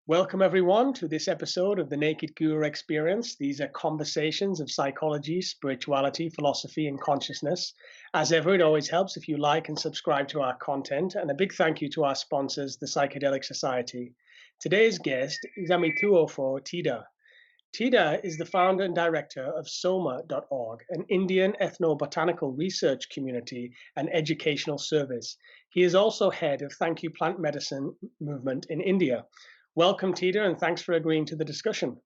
Welcome, everyone, to this episode of the Naked Guru Experience. These are conversations of psychology, spirituality, philosophy, and consciousness. As ever, it always helps if you like and subscribe to our content. And a big thank you to our sponsors, the Psychedelic Society. Today's guest is Amituofo Tida. Tida is the founder and director of Somaa.org, an Indian ethnobotanical research community and educational service. He is also head of Thank You Plant Medicine movement in India. Welcome, Tida, and thanks for agreeing to the discussion.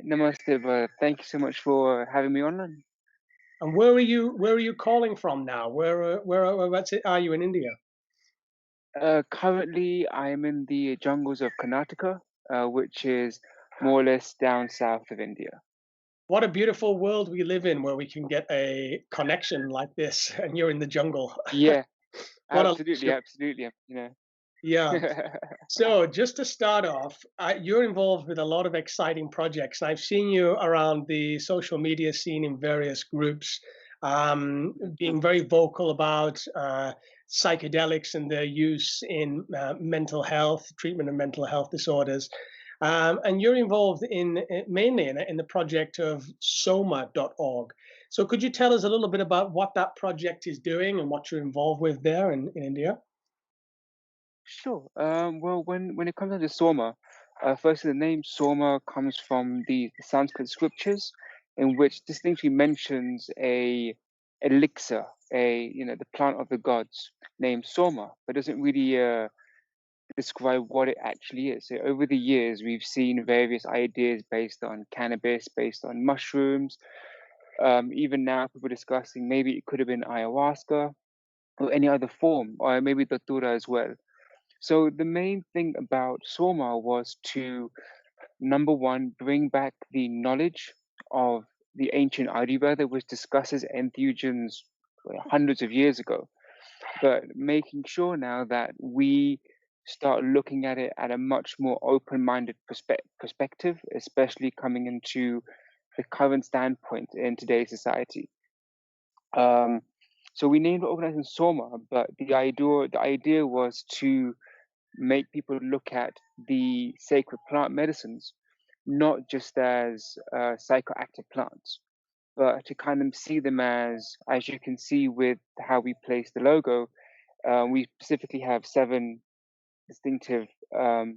Namaste, brother. Thank you so much for having me on. And where are you calling from now? Whereabouts are you in India? Currently, I'm in the jungles of Karnataka, which is more or less down south of India. What a beautiful world we live in, where we can get a connection like this, and you're in the jungle. Yeah, What a absolutely, absolutely. yeah. So, just to start off, you're involved with a lot of exciting projects. And I've seen you around the social media scene in various groups, being very vocal about psychedelics and their use in mental health, treatment of mental health disorders. And you're involved mainly in the project of Somaa.org. So, could you tell us a little bit about what that project is doing and what you're involved with there in India? Sure. Well, when it comes down to Soma, firstly, the name Soma comes from the Sanskrit scriptures, in which distinctly mentions a elixir, the plant of the gods named Soma, but doesn't really describe what it actually is. So over the years, we've seen various ideas based on cannabis, based on mushrooms. Even now, people are discussing maybe it could have been ayahuasca or any other form, or maybe datura as well. So the main thing about Soma was to, number one, bring back the knowledge of the ancient Ayurveda, which discusses entheogens hundreds of years ago, but making sure now that we start looking at it at a much more open-minded perspective, especially coming into the current standpoint in today's society. Um, so we named the organization Soma, but the idea was to make people look at the sacred plant medicines not just as psychoactive plants, but to kind of see them as you can see with how we place the logo, we specifically have seven distinctive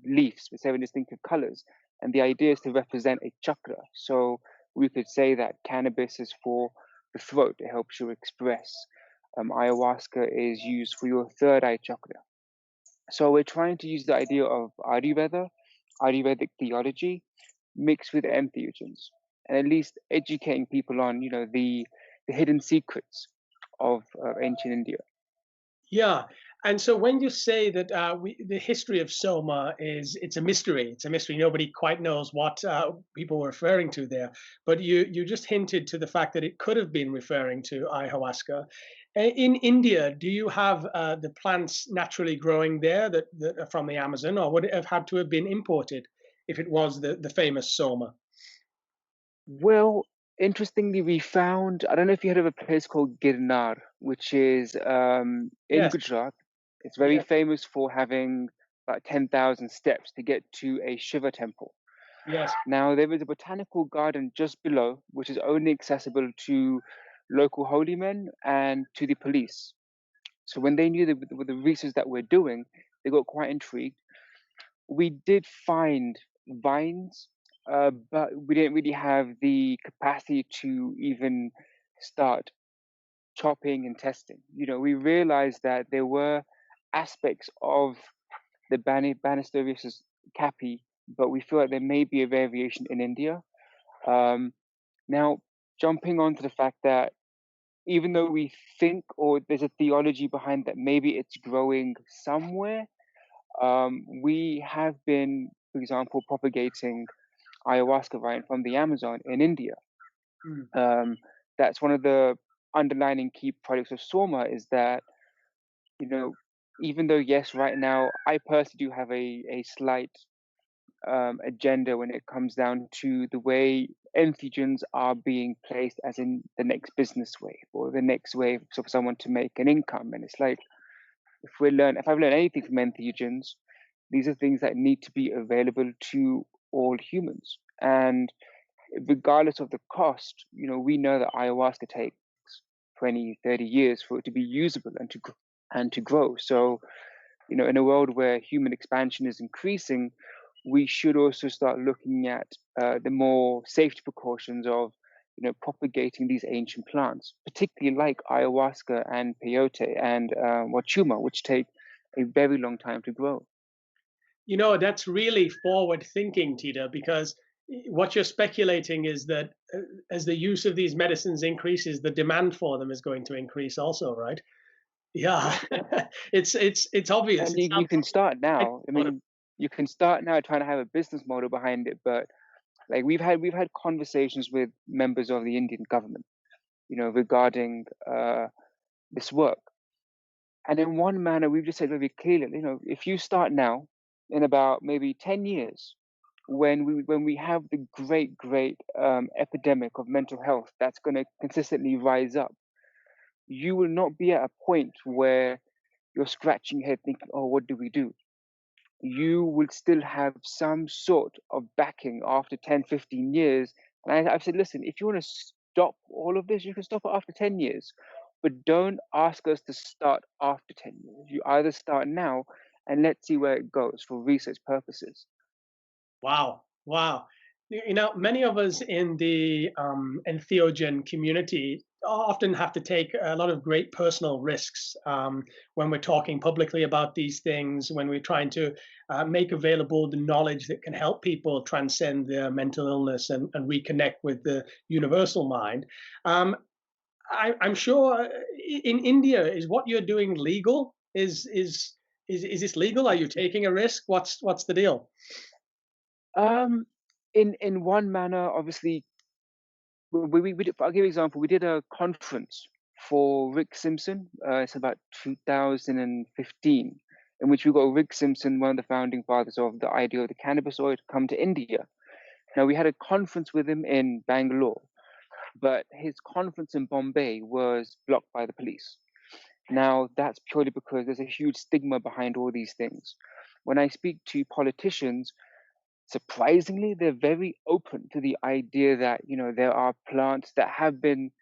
leaves with seven distinctive colors. And the idea is to represent a chakra. So we could say that cannabis is for the throat, it helps you express. Ayahuasca is used for your third eye chakra. So we're trying to use the idea of Ayurvedic theology, mixed with entheogens, and at least educating people on, the hidden secrets of ancient India. Yeah, and so when you say that the history of Soma it's a mystery. It's a mystery. Nobody quite knows what people were referring to there. But you just hinted to the fact that it could have been referring to ayahuasca. In India, do you have the plants naturally growing there that are from the Amazon, or would it have had to have been imported if it was the famous Soma? Well, interestingly, we found, I don't know if you heard of a place called Girnar, which is in Yes, Gujarat. It's very yes, famous for having about 10,000 steps to get to a Shiva temple. yes. Now, there is a botanical garden just below, which is only accessible to local holy men and to the police. So when they knew the research that we're doing, they got quite intrigued. We did find vines, but we didn't really have the capacity to even start chopping and testing. We realized that there were aspects of the Banisterius capi, but we feel like there may be a variation in India. Um, Now, jumping on to the fact that even though we think or there's a theology behind that maybe it's growing somewhere, we have been, for example, propagating ayahuasca vine from the Amazon in India. Mm. Um, that's one of the underlining key projects of Soma is that, you know, even though, yes, right now, I personally do have a slight agenda when it comes down to the way entheogens are being placed as in the next business wave or the next wave for someone to make an income. And it's like, if I've learned anything from entheogens, These are things that need to be available to all humans. And regardless of the cost, we know that ayahuasca takes 20, 30 years for it to be usable and to grow. So, in a world where human expansion is increasing, we should also start looking at the more safety precautions of, propagating these ancient plants, particularly like ayahuasca and peyote and wachuma, which take a very long time to grow. That's really forward thinking, Tida, because what you're speculating is that as the use of these medicines increases, the demand for them is going to increase also, right? Yeah, Yeah, it's obvious. and It you sounds can start like now. I mean, you can start now trying to have a business model behind it, but like we've had conversations with members of the Indian government, regarding this work. And in one manner, we've just said very clearly, if you start now, in about maybe 10 years, when we have the great epidemic of mental health that's going to consistently rise up, you will not be at a point where you're scratching your head thinking, oh, what do we do? You will still have some sort of backing after 10, 15 years. And I've said, listen, if you want to stop all of this, you can stop it after 10 years. But don't ask us to start after 10 years. You either start now and let's see where it goes for research purposes. wow, wow. Many of us in the entheogen community often have to take a lot of great personal risks when we're talking publicly about these things, when we're trying to make available the knowledge that can help people transcend their mental illness and reconnect with the universal mind. Um, I'm sure in India, is what you're doing legal? Is this legal? Are you taking a risk? What's the deal? Um, in one manner, obviously, we did, I'll give you an example. We did a conference for Rick Simpson. It's about 2015, in which we got Rick Simpson, one of the founding fathers of the idea of the cannabis oil, to come to India. Now, we had a conference with him in Bangalore, but his conference in Bombay was blocked by the police. Now, that's purely because there's a huge stigma behind all these things. When I speak to politicians, surprisingly, they're very open to the idea that, there are plants that have been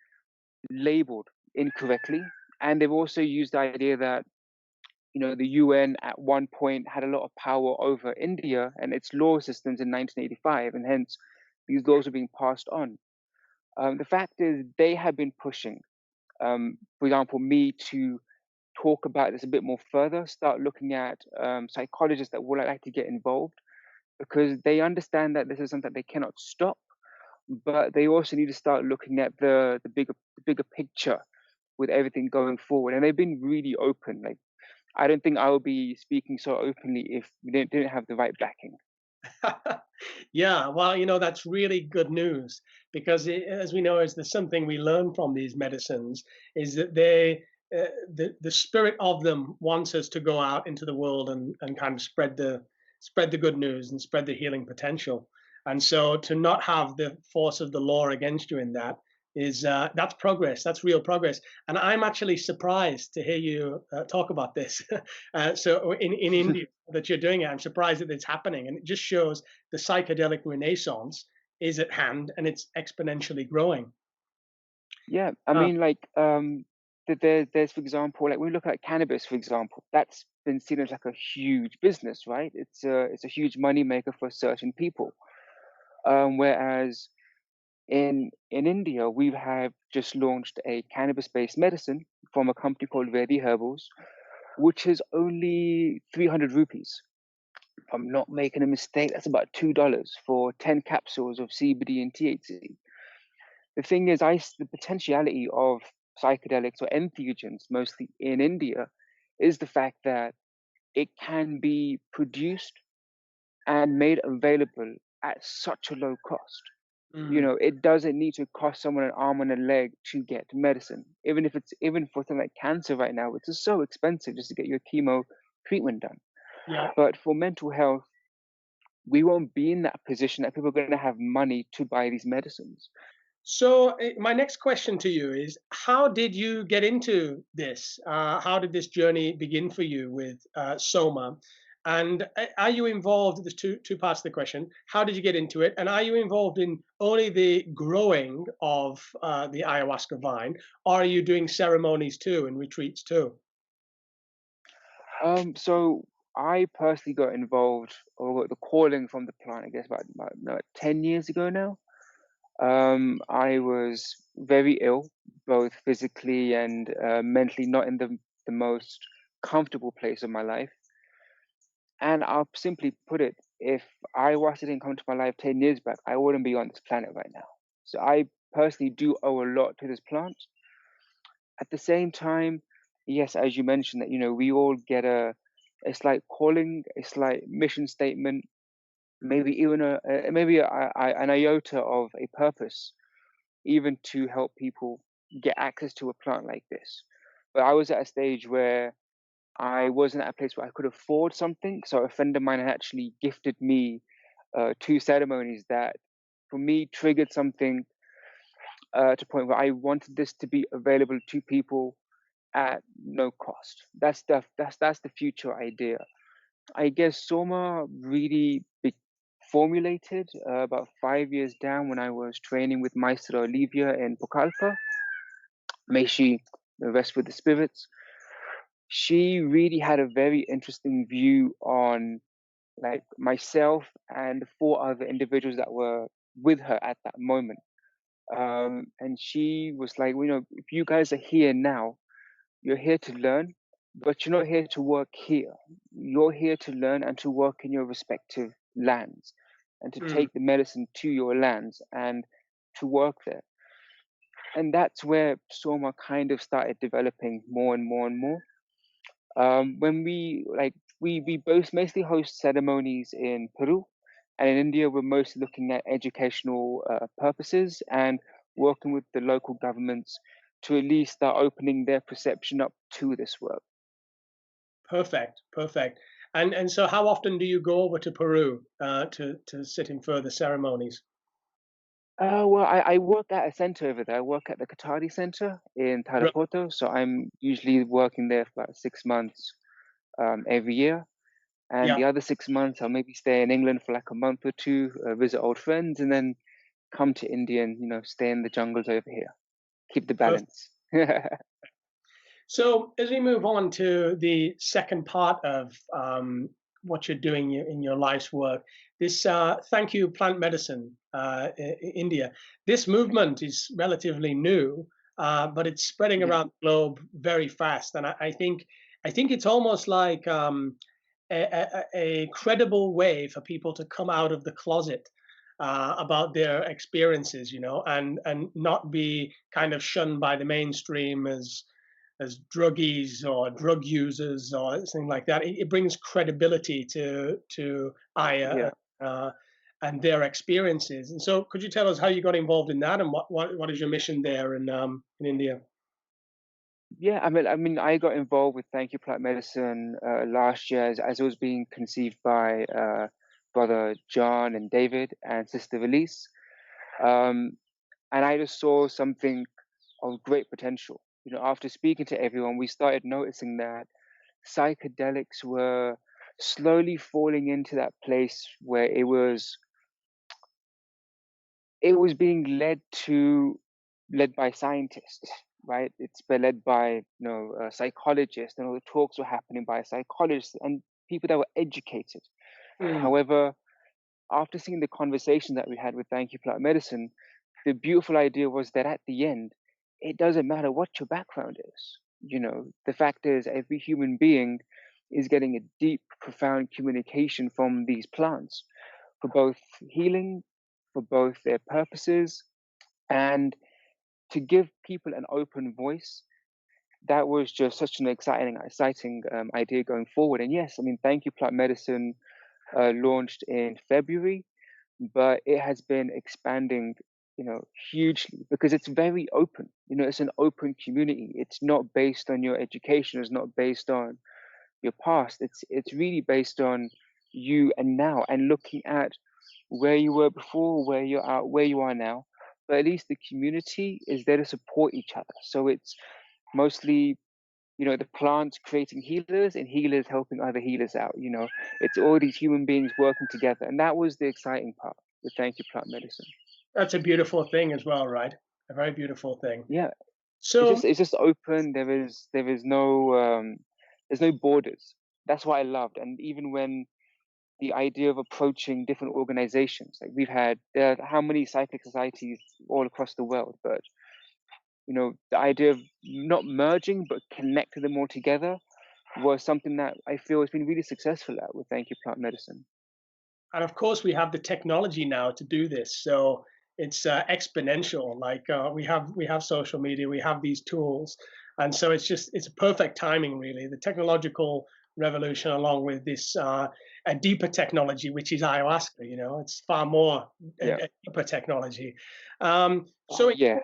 labeled incorrectly. And they've also used the idea that, the UN at one point had a lot of power over India and its law systems in 1985, and hence these laws are being passed on. The fact is, they have been pushing, for example, me to talk about this a bit more further, start looking at psychologists that will like to get involved because they understand that this is something they cannot stop, but they also need to start looking at the bigger picture with everything going forward. And they've been really open. Like I don't think I would be speaking so openly if we didn't have the right backing. Yeah, well, that's really good news because, as we know, is there's something we learn from these medicines is that the spirit of them wants us to go out into the world and kind of spread the good news and spread the healing potential. And so, to not have the force of the law against you in that is that's progress. That's real progress. And I'm actually surprised to hear you talk about this. So in India that you're doing it, I'm surprised that it's happening, and it just shows the psychedelic renaissance is at hand and it's exponentially growing. Yeah, I Uh, mean, like, there's, for example, like when we look at cannabis, for example, that's been seen as like a huge business, right? It's a huge money maker for certain people. Whereas in India, we have just launched a cannabis-based medicine from a company called Vedi Herbals, which is only 300 rupees. If I'm not making a mistake, that's about $2 for 10 capsules of CBD and THC. The thing is, the potentiality of psychedelics or entheogens, mostly in India, is the fact that it can be produced and made available at such a low cost. mm, It doesn't need to cost someone an arm and a leg to get medicine. Even for something like cancer right now, it's just so expensive just to get your chemo treatment done. yeah. But for mental health, we won't be in that position that people are going to have money to buy these medicines. So my next question to you is, how did you get into this? How did this journey begin for you with Soma? And are you involved? There's two parts of the question. How did you get into it? And are you involved in only the growing of the ayahuasca vine, or are you doing ceremonies too and retreats too? So I personally got involved or got the calling from the plant, I guess, about 10 years ago now. I was very ill, both physically and mentally, not in the most comfortable place of my life. And I'll simply put it, if ayahuasca didn't come to my life 10 years back, I wouldn't be on this planet right now. So I personally do owe a lot to this plant. At the same time, yes, as you mentioned, that we all get a slight calling, a slight mission statement, maybe even an iota of a purpose, even to help people get access to a plant like this. But I was at a stage where I wasn't at a place where I could afford something. So a friend of mine had actually gifted me two ceremonies that, for me, triggered something to the point where I wanted this to be available to people at no cost. That's the future idea. I guess Soma really formulated about 5 years down when I was training with Maestro Olivia in Pucallpa. May she rest with the spirits. She really had a very interesting view on like myself and the four other individuals that were with her at that moment. And she was like, if you guys are here now, you're here to learn, but you're not here to work here. You're here to learn and to work in your respective lands and to Mm, take the medicine to your lands and to work there. And that's where Soma kind of started developing more and more and more. When we both mostly host ceremonies in Peru, and in India we're mostly looking at educational purposes and working with the local governments to at least start opening their perception up to this work. perfect, perfect. And so, how often do you go over to Peru to sit in further ceremonies? Well, I work at a center over there. I work at the Qatari Center in Right. Tarapoto, so I'm usually working there for about 6 months every year. And Yeah. the other 6 months, I'll maybe stay in England for like a month or two, visit old friends, and then come to India and stay in the jungles over here. Keep the balance. So, as we move on to the second part of what you're doing in your life's work, this thank you plant medicine, India. This movement is relatively new, but it's spreading Yeah, around the globe very fast, and I think it's almost like a credible way for people to come out of the closet about their experiences, and not be kind of shunned by the mainstream as druggies or drug users or something like that. It brings credibility to Aya yeah. and their experiences. And so, could you tell us how you got involved in that, and what is your mission there in India? Yeah, I mean, I got involved with Thank You Plant Medicine last year as it was being conceived by brother John and David and sister Elise. Um, and I just saw something of great potential. After speaking to everyone, we started noticing that psychedelics were slowly falling into that place where it was being led by scientists, right? It's been led by psychologists, and all the talks were happening by psychologists and people that were educated. Mm, However, after seeing the conversation that we had with Thank You Plant Medicine, the beautiful idea was that at the end, it doesn't matter what your background is. The fact is, every human being is getting a deep, profound communication from these plants for both healing, for both their purposes, and to give people an open voice. That was just such an exciting idea going forward. And yes, I mean, Thank You Plant Medicine launched in February, but it has been expanding, hugely because it's very open. It's an open community. It's not based on your education. It's not based on your past. It's really based on you and now, and looking at where you were before, where you are now. But at least the community is there to support each other. So it's mostly the plants creating healers and healers helping other healers out. It's all these human beings working together, and that was the exciting part with Thank You Plant Medicine. That's a beautiful thing as well, right? A very beautiful thing. Yeah, So, it's just open. There is no there's no borders. That's what I loved. And even when the idea of approaching different organizations, like there are how many cyclic societies all across the world, but the idea of not merging but connecting them all together was something that I feel has been really successful at with Thank You Plant Medicine. and of course, we have the technology now to do this. So it's exponential. Like we have social media, we have these tools, and so it's a perfect timing, really. The technological revolution, along with this a deeper technology, which is ayahuasca. It's far more Yeah. a deeper technology. Oh So yeah.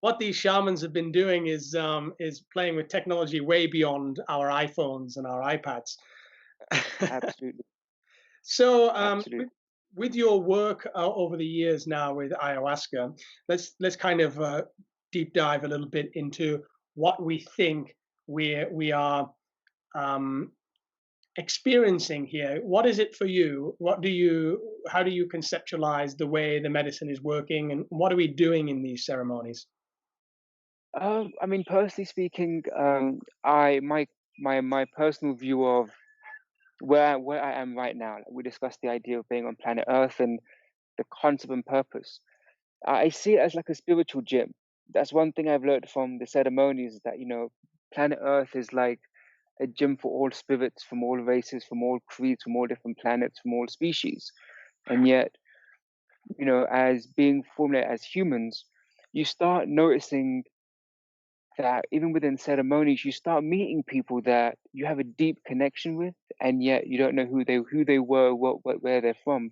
what these shamans have been doing is playing with technology way beyond our iPhones and our iPads. Absolutely. So, Absolutely. with your work over the years now with ayahuasca, let's kind of deep dive a little bit into what we think we are um, experiencing here. What is it for you? How do you conceptualize the way the medicine is working, and what are we doing in these ceremonies? I mean, personally speaking, I my personal view of where I am right now. Like we discussed the idea of being on planet Earth and the concept and purpose. I see it as like a spiritual gym. That's one thing I've learned from the ceremonies, is that planet Earth is like a gym for all spirits from all races, from all creeds, from all different planets, from all species. And yet, as being formulated as humans, you start noticing that even within ceremonies, you start meeting people that you have a deep connection with, and yet you don't know who they were, where they're from.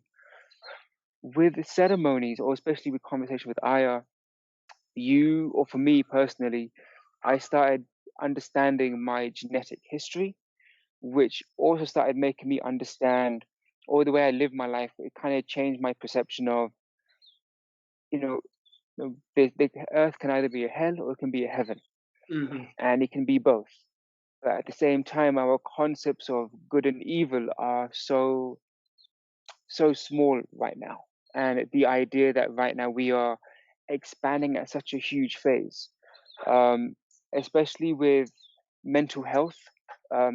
With ceremonies, or especially with conversation with Aya, or for me personally, I started understanding my genetic history, which also started making me understand, or the way I live my life. It kind of changed my perception of, you know, the earth can either be a hell or it can be a heaven, Hmm. and it can be both. But at the same time, our concepts of good and evil are so small right now, and the idea that right now we are expanding at such a huge phase, um, especially with mental health.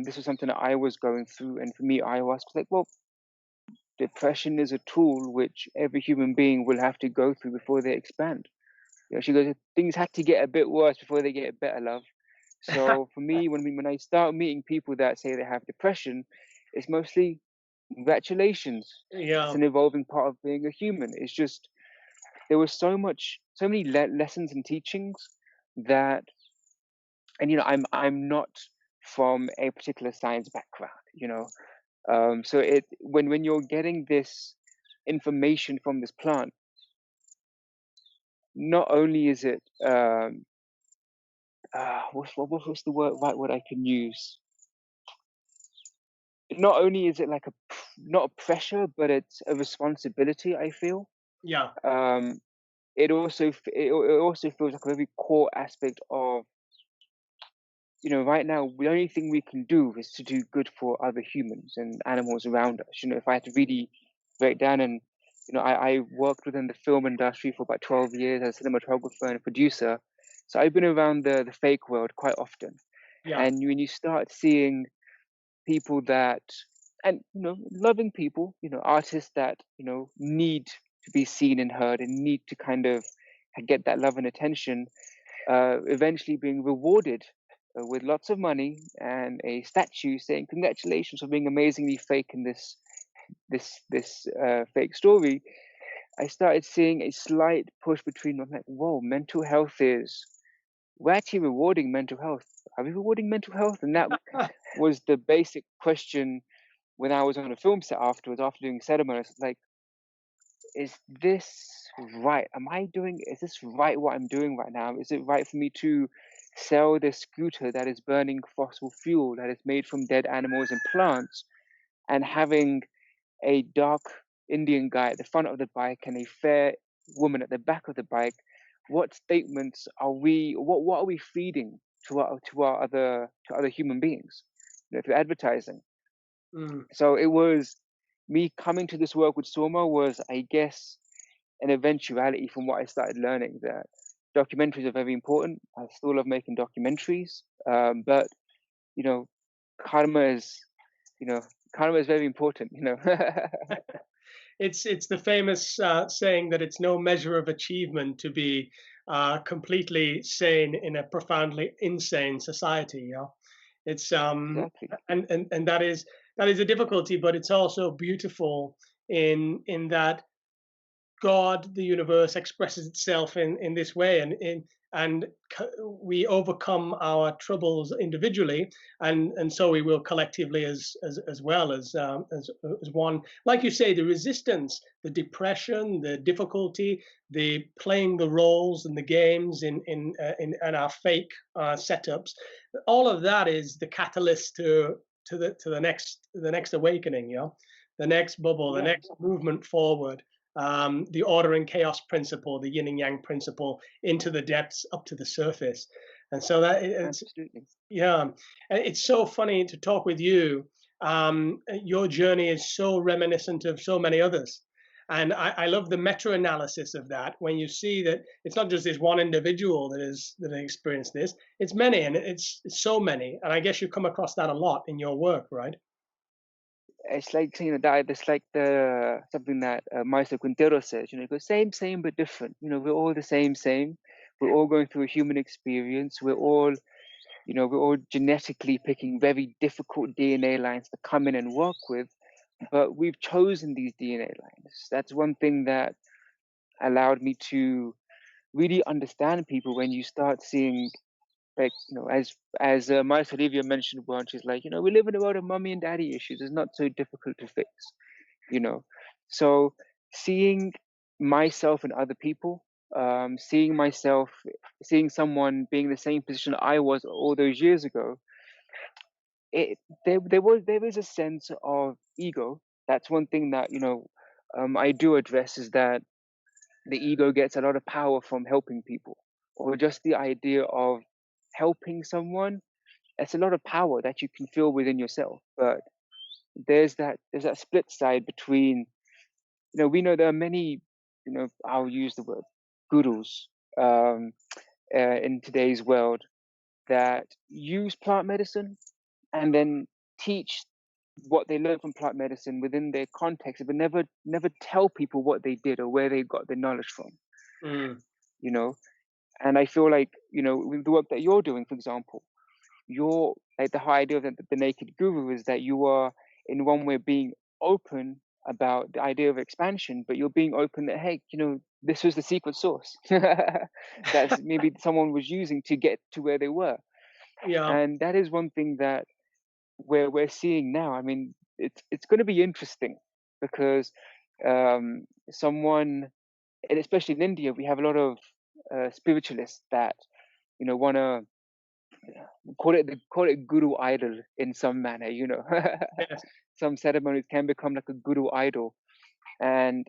This was something that I was going through, and for me, I was like, well, depression is a tool which every human being will have to go through before they expand. She goes, things have to get a bit worse before they get better, love. So for me, when I start meeting people that say they have depression, it's mostly congratulations. It's Yeah. an evolving part of being a human. It's just there was so many lessons and teachings that, and I'm not from a particular science background, so when you're getting this information from this plant, not only is it what's the right word I can use? Not only is it like not a pressure, but it's a responsibility. I feel Yeah. um, it also feels like a very core aspect of, right now the only thing we can do is to do good for other humans and animals around us. If I had to really break down, and I worked within the film industry for about 12 years as a cinematographer and producer, so I've been around the fake world quite often. Yeah. And when you start seeing people that, and loving people, artists that need to be seen and heard and need to kind of get that love and attention, eventually being rewarded with lots of money and a statue saying congratulations for being amazingly fake in this fake story. I started seeing a slight push between. I'm like, whoa, mental health is, we're actually rewarding mental health. Are we rewarding mental health? And that was the basic question when I was on a film set afterwards, after doing ceremonies. Like, is this right? Is this right what I'm doing right now? Is it right for me to sell this scooter that is burning fossil fuel, that is made from dead animals and plants, and having a dark Indian guy at the front of the bike and a fair woman at the back of the bike? What statements are we, what are we feeding to other human beings, through advertising. Mm. So it was me coming to this work with Soma was, I guess, an eventuality from what I started learning that documentaries are very important. I still love making documentaries, but you know, karma is, you know, karma is very important. It's the famous saying that it's no measure of achievement to be completely sane in a profoundly insane society. Yeah, it's Exactly. and that is a difficulty, but it's also beautiful in that God, the universe, expresses itself in this way, and we overcome our troubles individually, and so we will collectively as well as one. Like you say, the resistance, the depression, the difficulty, the playing the roles and the games in our fake setups, all of that is the catalyst to the next awakening. You know, the next bubble, the Yeah, next movement forward, the order and chaos principle, the yin and yang principle, into the depths, up to the surface. And so it's absolutely. yeah, it's so funny to talk with you. Your journey is so reminiscent of so many others. And I love the meta-analysis of that when you see that it's not just this one individual that has experienced this, it's many, and it's so many. And I guess you come across that a lot in your work, right? It's like that. It's like the something that Maestro Quintero says. It goes same, but different. We're all the same. We're all going through a human experience. We're all genetically picking very difficult DNA lines to come in and work with, but we've chosen these DNA lines. That's one thing that allowed me to really understand people when you start seeing, like, as Maris Olivia mentioned once, she's like, we live in a world of mommy and daddy issues. It's not so difficult to fix, you know. So seeing myself and other people, seeing someone being in the same position I was all those years ago, it there is a sense of ego. That's one thing that I do address, is that the ego gets a lot of power from helping people, or just the idea of helping someone. It's a lot of power that you can feel within yourself. But there's that split side between, we know there are many, I'll use the word gurus, um, in today's world, that use plant medicine and then teach what they learned from plant medicine within their context, but never tell people what they did or where they got their knowledge from. Mm. You know, and I feel like, with the work that you're doing, for example, you're like, the high idea of the naked guru is that you are in one way being open about the idea of expansion, but you're being open that, hey, this was the secret source that's maybe someone was using to get to where they were. Yeah. And that is one thing that we're seeing now. I mean, it's going to be interesting because someone, and especially in India, we have a lot of spiritualists that want to call it guru idol in some manner. Yes. Some ceremonies can become like a guru idol. And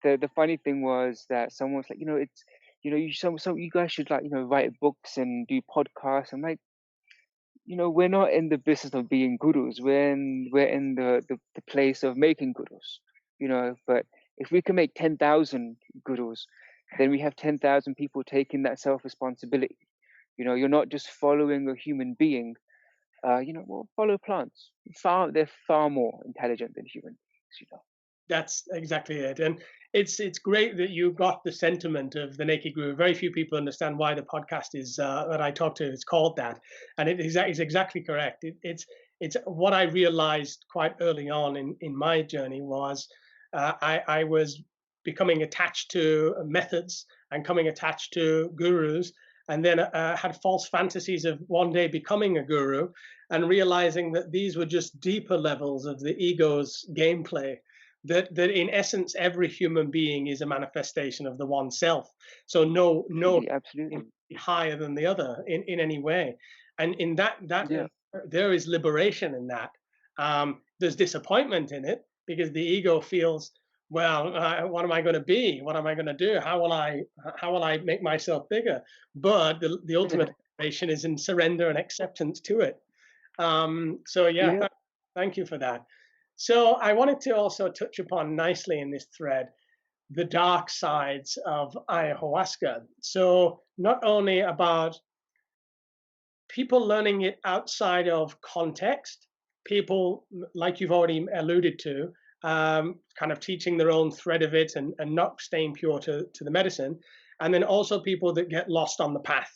the funny thing was that someone's like, it's, you guys should, like, write books and do podcasts. I'm like, we're not in the business of being gurus. We're in the place of making gurus. But if we can make 10,000 gurus, then we have 10,000 people taking that self responsibility. You're not just following a human being. Well, follow plants. They're far more intelligent than human beings. That's exactly it, and it's great that you got the sentiment of the Naked Guru. Very few people understand why the podcast is that I talk to is called that, and it's exactly correct. It's what I realized quite early on in my journey was I was becoming attached to methods and coming attached to gurus, and then had false fantasies of one day becoming a guru, and realizing that these were just deeper levels of the ego's gameplay, that in essence every human being is a manifestation of the one self, so no Absolutely. higher than the other in any way, and in that Yeah. there is liberation in that. There's disappointment in it because the ego feels, well, what am I going to be, what am I going to do, how will I make myself bigger, but the ultimate Meditation is in surrender and acceptance to it. So yeah, Yeah. thank you for that. So I wanted to also touch upon nicely in this thread the dark sides of ayahuasca. So not only about people learning it outside of context, people like you've already alluded to, kind of teaching their own thread of it and not staying pure to the medicine, and then also people that get lost on the path.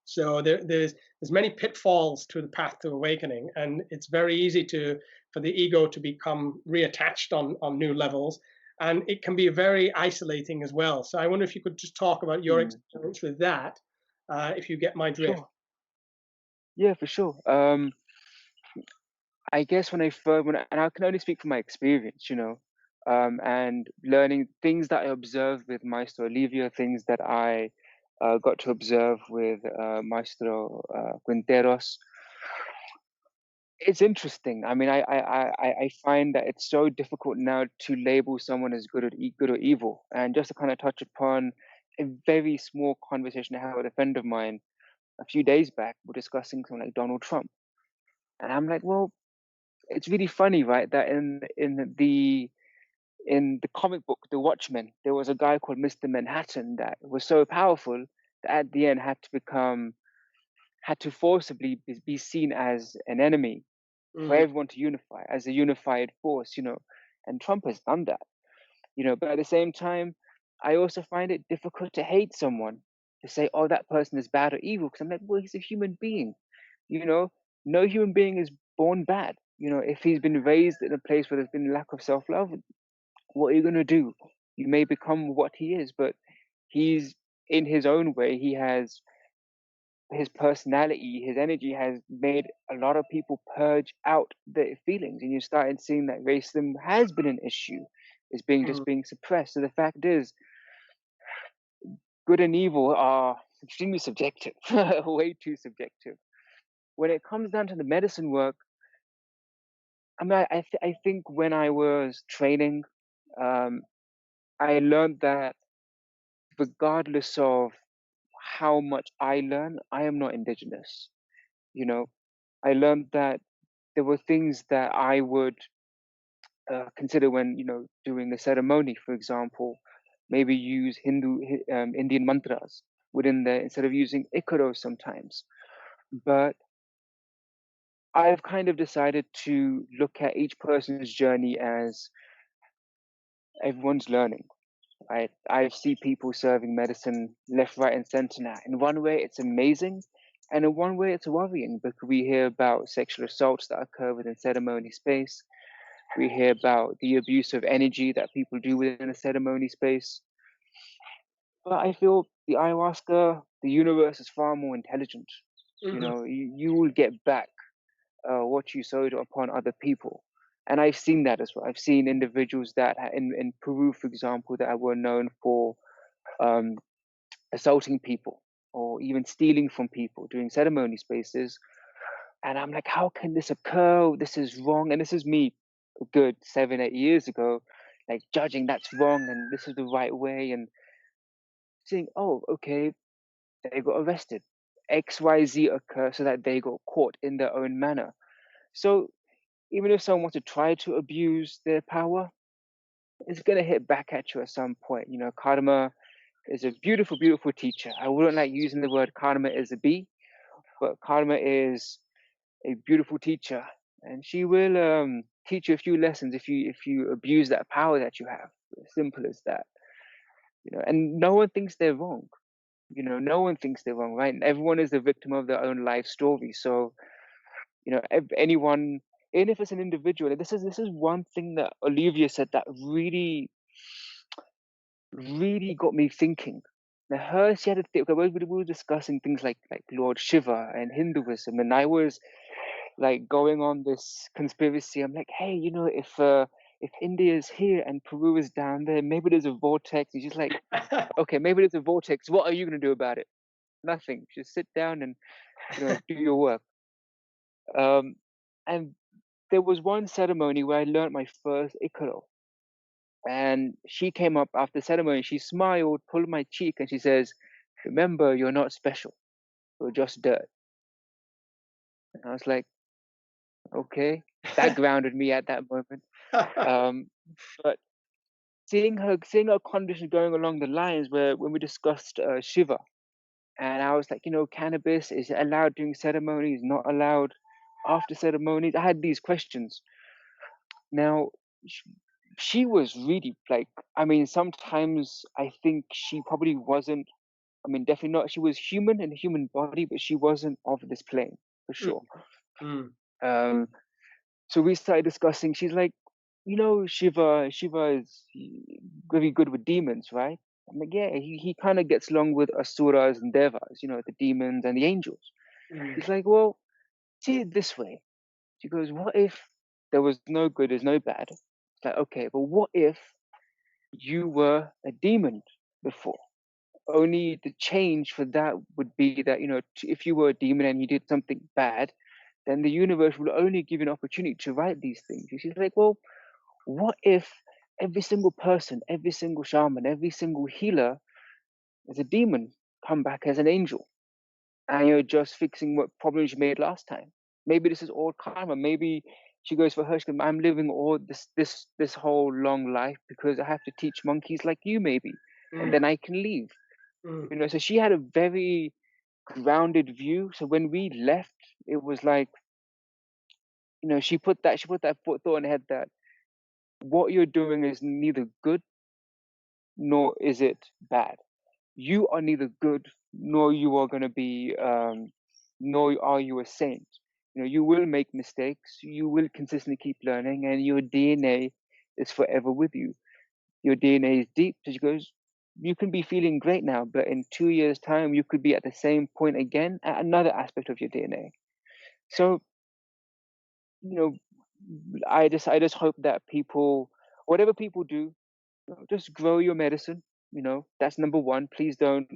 So there's many pitfalls to the path to awakening, and it's very easy to for the ego to become reattached on new levels, and it can be very isolating as well. So I wonder if you could just talk about your Mm, experience with that, if you get my drift. sure. Yeah, for sure. I guess and I can only speak from my experience, and learning things that I observed with Maestro Olivia, things that I got to observe with Maestro Quinteros. It's interesting. I mean, I find that it's so difficult now to label someone as good or evil. And just to kind of touch upon a very small conversation I had with a friend of mine a few days back, we're discussing something like Donald Trump, and I'm like, well, it's really funny, right? That in the comic book, The Watchmen, there was a guy called Mr. Manhattan that was so powerful that at the end had to forcibly be seen as an enemy for Mhm, everyone to unify as a unified force. And Trump has done that. But at the same time, I also find it difficult to hate someone, to say, oh, that person is bad or evil, because I'm like, well, he's a human being. You know, no human being is born bad. If he's been raised in a place where there's been lack of self love, what are you going to do? You may become what he is, but he's in his own way. He has his personality, his energy has made a lot of people purge out their feelings, and you started seeing that racism has been an issue, is mhm, being suppressed. So the fact is, good and evil are extremely subjective, way too subjective. When it comes down to the medicine work, I mean, I think when I was training, um, I learned that regardless of how much I learn, I am not indigenous. You know, I learned that there were things that I would consider when doing a ceremony, for example, maybe use Indian mantras within there instead of using Ikaro sometimes. But I've kind of decided to look at each person's journey as everyone's learning. I see people serving medicine left, right, and center now. In one way, it's amazing, and in one way, it's worrying because we hear about sexual assaults that occur within ceremony space. We hear about the abuse of energy that people do within a ceremony space. But I feel the ayahuasca, the universe is far more intelligent. mhm, You will get back what you sowed upon other people. And I've seen that as well. I've seen individuals that in Peru, for example, that were known for um, assaulting people or even stealing from people during ceremony spaces. And I'm like, how can this occur? This is wrong. And this is me a good 7, 8 years ago, like judging that's wrong and this is the right way and saying, oh, okay, they got arrested. XYZ occur so that they got caught in their own manner. So even if someone wants to try to abuse their power, it's going to hit back at you at some point. Karma is a beautiful, beautiful teacher. I wouldn't like using the word karma as a B, but karma is a beautiful teacher, and she will teach you a few lessons if you abuse that power that you have. As simple as that. And no one thinks they're wrong. No one thinks they're wrong, right? And everyone is the victim of their own life story. So anyone, even if it's an individual, this is one thing that Olivia said that really really got me thinking. Now, she had a thing. We were discussing things like Lord Shiva and Hinduism, and I was like going on this conspiracy. I'm like, hey, if India is here and Peru is down there, maybe there's a vortex. And she's like, okay, maybe there's a vortex. What are you gonna do about it? Nothing. Just sit down and do your work. Um, and there was one ceremony where I learned my first Ikaro. And she came up after the ceremony, she smiled, pulled my cheek, and she says, remember, you're not special. You're just dirt. And I was like, okay. That grounded me at that moment. But seeing her conversation going along the lines where when we discussed Shiva, and I was like, cannabis is allowed during ceremonies, not allowed after ceremonies. I had these questions. Now, she was really like, I mean, sometimes I think she probably wasn't. I mean, definitely not. She was human in a human body, but she wasn't of this plane for sure. Mm. Um, so we started discussing. She's like, Shiva is very good with demons, right? I'm like, yeah, he kind of gets along with asuras and devas, the demons and the angels. Mm. He's like, well, see it this way. She goes, what if there was no good, there's no bad? It's like, okay, but what if you were a demon before? Only the change for that would be that, if you were a demon and you did something bad, then the universe will only give you an opportunity to right these things. She's like, well, what if every single person, every single shaman, every single healer is a demon come back as an angel, and you're just fixing what problems you made last time? Maybe this is all karma. Maybe she goes for her. She goes, I'm living all this whole long life because I have to teach monkeys like you, maybe, and Mm. then I can leave. Mm. So she had a very grounded view. So when we left, it was like, she put that thought in her head that what you're doing is neither good nor is it bad. You are neither good nor you are going to be, nor are you a saint. You will make mistakes. You will consistently keep learning, and your DNA is forever with you. Your DNA is deep. So she goes, you can be feeling great now, but in 2 years' time, you could be at the same point again at another aspect of your DNA. So, you know, I just hope that people, whatever people do, just grow your medicine. That's number one. Please don't,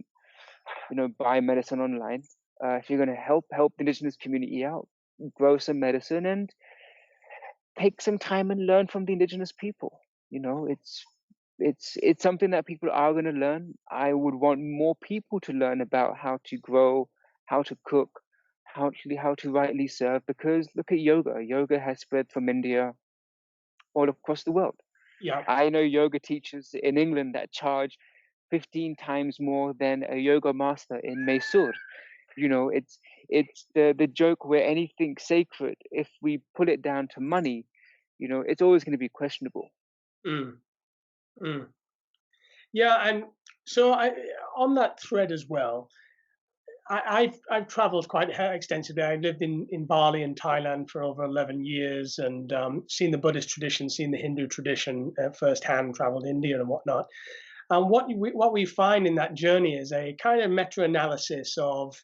buy medicine online. If you're going to help the indigenous community out, grow some medicine and take some time and learn from the indigenous people. It's something that people are going to learn. I would want more people to learn about how to grow, how to cook, how to rightly serve. Because look at yoga. Yoga has spread from India all across the world. Yeah. I know yoga teachers in England that charge 15 times more than a yoga master in Mysore. It's the joke where anything sacred, if we put it down to money, it's always going to be questionable. Mm. Mm. Yeah, and so on that thread as well, I've traveled quite extensively. I lived in Bali and Thailand for over 11 years, and seen the Buddhist tradition, seen the Hindu tradition firsthand. Traveled India and whatnot. And what we find in that journey is a kind of meta-analysis of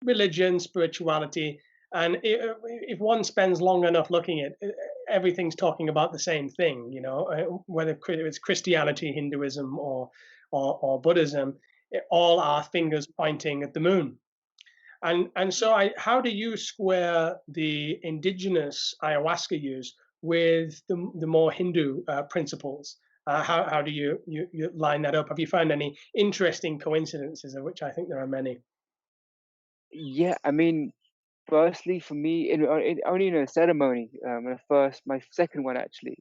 religion, spirituality, and if one spends long enough looking at it, everything's talking about the same thing. Whether it's Christianity, Hinduism, or Buddhism, all are fingers pointing at the moon. And so, how do you square the indigenous ayahuasca use with the more Hindu principles? How do you line that up? Have you found any interesting coincidences, of which I think there are many? Yeah, I mean, firstly, for me, only in a ceremony, my second one actually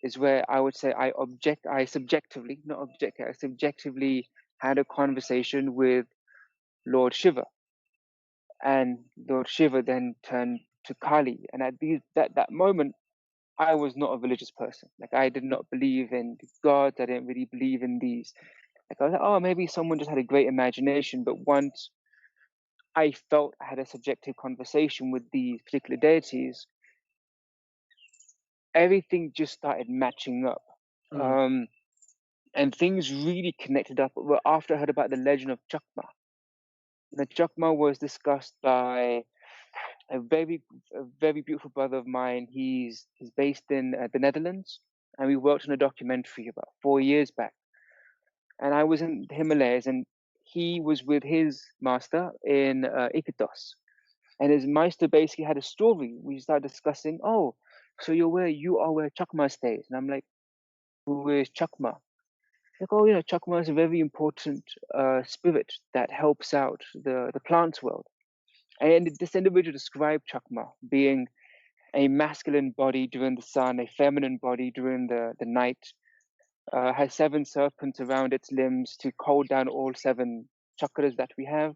is where I would say I subjectively, not objectively, I subjectively had a conversation with Lord Shiva, and Lord Shiva then turned to Kali, and that moment, I was not a religious person. Like, I did not believe in gods. I didn't really believe in these. Like, I was like, oh, maybe someone just had a great imagination. But once I felt I had a subjective conversation with these particular deities, everything just started matching up. Mm. Um, and things really connected up. Well, after I heard about the legend of Chochmah, the Chochmah was discussed by a very beautiful brother of mine. He's based in the Netherlands, and we worked on a documentary about 4 years back. And I was in the Himalayas, and he was with his master in Iquitos. And his master basically had a story. We started discussing, oh, so you are where Chochmah stays. And I'm like, who is Chochmah? Like, oh, Chochmah is a very important spirit that helps out the plants world. And this individual described Chochmah being a masculine body during the sun, a feminine body during the night, has 7 serpents around its limbs to hold down all 7 chakras that we have,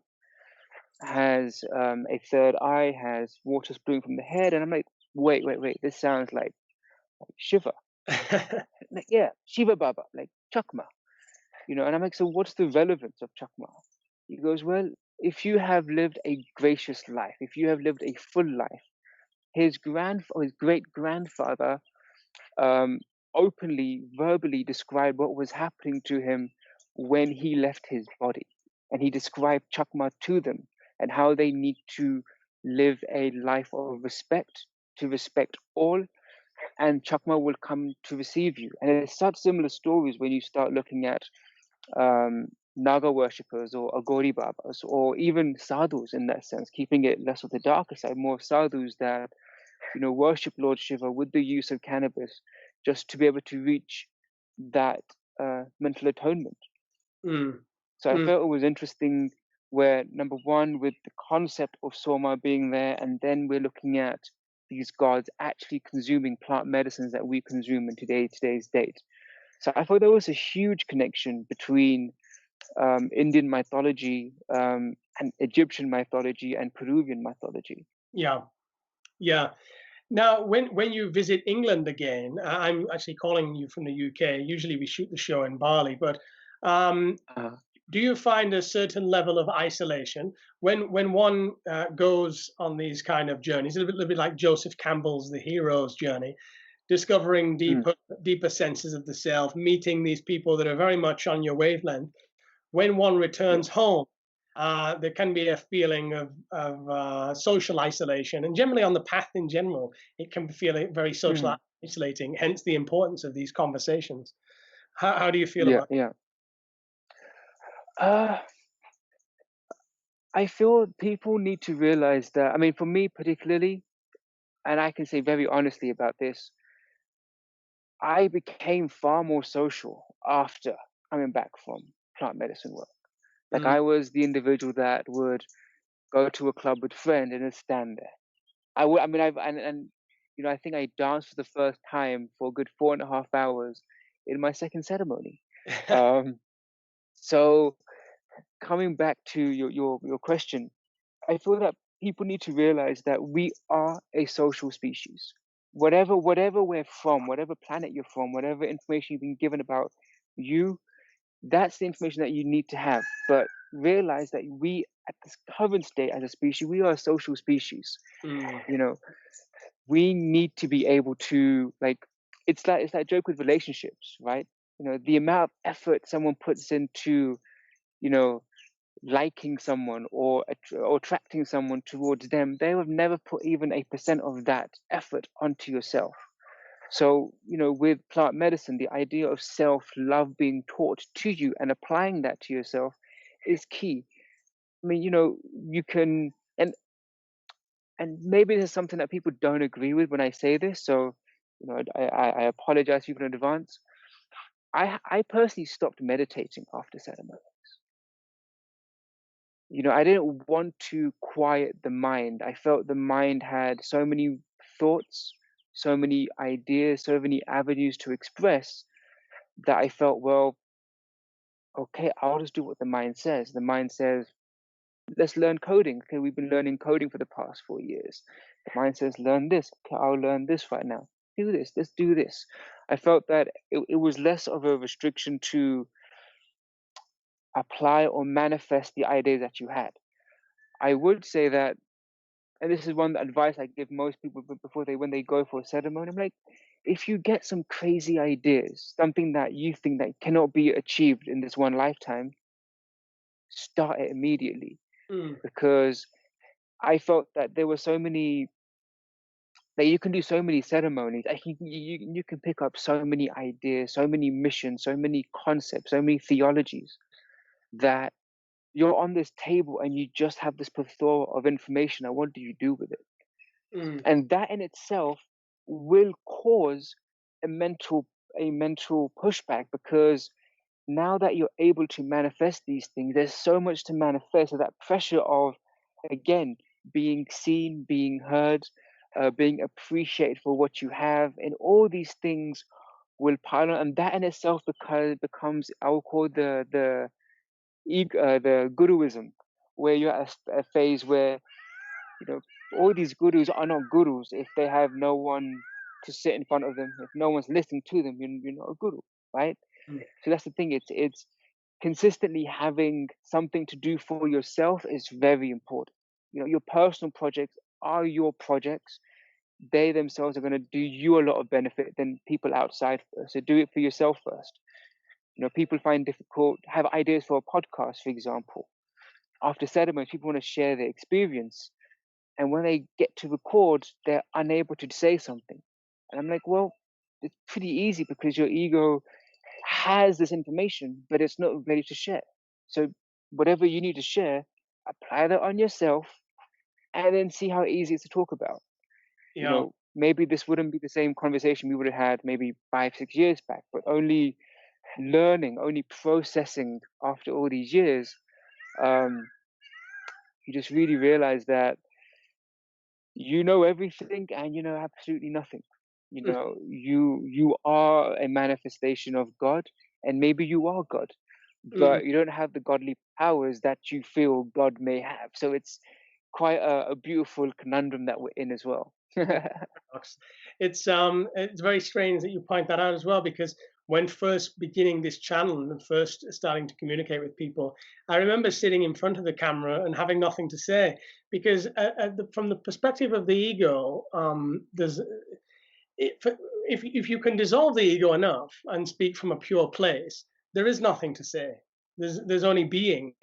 has a third eye, has water spewing from the head. And I'm like, wait, this sounds like Shiva. Like, yeah, Shiva Baba, like Chochmah, and I'm like, so what's the relevance of Chochmah? He goes, well, if you have lived a gracious life, if you have lived a full life, his great grandfather um, openly, verbally described what was happening to him when he left his body. And he described Chochmah to them and how they need to live a life of respect, to respect all, and Chochmah will come to receive you. And it's such similar stories when you start looking at Naga worshippers or Agori Babas or even sadhus in that sense, keeping it less of the darker side, more sadhus that worship Lord Shiva with the use of cannabis just to be able to reach that mental atonement. Mm. So I felt it was interesting where, number one, with the concept of Somaa being there, and then we're looking at these gods actually consuming plant medicines that we consume in today's date. So I thought there was a huge connection between Indian mythology and Egyptian mythology and Peruvian mythology. Yeah, yeah. Now, when you visit England again, I'm actually calling you from the UK. Usually, we shoot the show in Bali, but um, Uh, do you find a certain level of isolation when one goes on these kind of journeys? A little bit like Joseph Campbell's The Hero's Journey, discovering mm, deeper senses of the self, meeting these people that are very much on your wavelength. When one yeah, returns home, there can be a feeling of social isolation, and generally on the path in general, it can feel very social mm, isolating. Hence, the importance of these conversations. How do you feel yeah, about? yeah. Uh, I feel people need to realize that. I mean, for me particularly, and I can say very honestly about this, I became far more social after coming back from plant medicine work. Like, Mm. I was the individual that would go to a club with friends and just stand there. I would. I mean, and I think I danced for the first time for a good 4.5 hours in my second ceremony. Um, so coming back to your question, I feel that people need to realize that we are a social species. Whatever we're from, whatever planet you're from, whatever information you've been given about you, that's the information that you need to have. But realize that we, at this current state as a species, we are a social species. Mm. You know, we need to be able to, like, it's that joke with relationships, right? The amount of effort someone puts into, you know, liking someone or attracting someone towards them, they would never put even 1% of that effort onto yourself. So, with plant medicine, the idea of self-love being taught to you and applying that to yourself is key. I mean, you can, and maybe there's something that people don't agree with when I say this. So, I apologize to people in advance. I personally stopped meditating after ceremony. I didn't want to quiet the mind. I felt the mind had so many thoughts, so many ideas, so many avenues to express that I felt, well, okay, I'll just do what the mind says. The mind says, let's learn coding. Okay, we've been learning coding for the past 4 years. The mind says, learn this. Okay, I'll learn this right now. Do this. Let's do this. I felt that it was less of a restriction to apply or manifest the ideas that you had. I would say that, and this is one advice I give most people before when they go for a ceremony. I'm like, if you get some crazy ideas, something that you think that cannot be achieved in this one lifetime, start it immediately. Mm. Because I felt that there were so many, that you can do so many ceremonies. I think you can pick up so many ideas, so many missions, so many concepts, so many theologies, that you're on this table and you just have this plethora of information. And what do you do with it? Mm. And that in itself will cause a mental pushback, because now that you're able to manifest these things, there's so much to manifest. So that pressure of, again, being seen, being heard, being appreciated for what you have, and all these things will pile on, and that in itself becomes, I will call the guruism, where you're at a phase where all these gurus are not gurus if they have no one to sit in front of them. If no one's listening to them, you're not a guru, right? Mm. So that's the thing. It's consistently having something to do for yourself is very important. Your personal projects are your projects. They themselves are going to do you a lot of benefit than people outside first. So do it for yourself first. People find difficult, have ideas for a podcast, for example. After ceremonies, people want to share their experience. And when they get to record, they're unable to say something. And I'm like, well, it's pretty easy because your ego has this information, but it's not ready to share. So whatever you need to share, apply that on yourself and then see how easy it's to talk about. Yeah. Maybe this wouldn't be the same conversation we would have had maybe 5-6 years back, but only learning, only processing after all these years, you just really realize that you know everything and you know absolutely nothing. You are a manifestation of God, and maybe you are God, Mm. but you don't have the godly powers that you feel God may have. So it's quite a beautiful conundrum that we're in as well. Paradox. It's very strange that you point that out as well, because when first beginning this channel and first starting to communicate with people, I remember sitting in front of the camera and having nothing to say, because from the perspective of the ego, there's if if you can dissolve the ego enough and speak from a pure place, there is nothing to say. There's only being.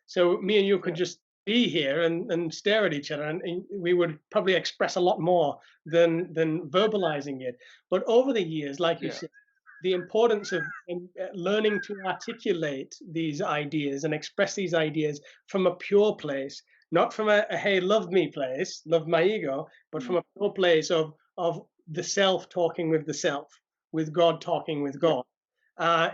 So me and you could Yeah, just be here and stare at each other, and we would probably express a lot more than verbalizing it. But over the years, like you yeah, said, the importance of learning to articulate these ideas and express these ideas from a pure place, not from a hey, love me place, love my ego, but from mm, a pure place of the self talking with the self, with God talking with yeah, God,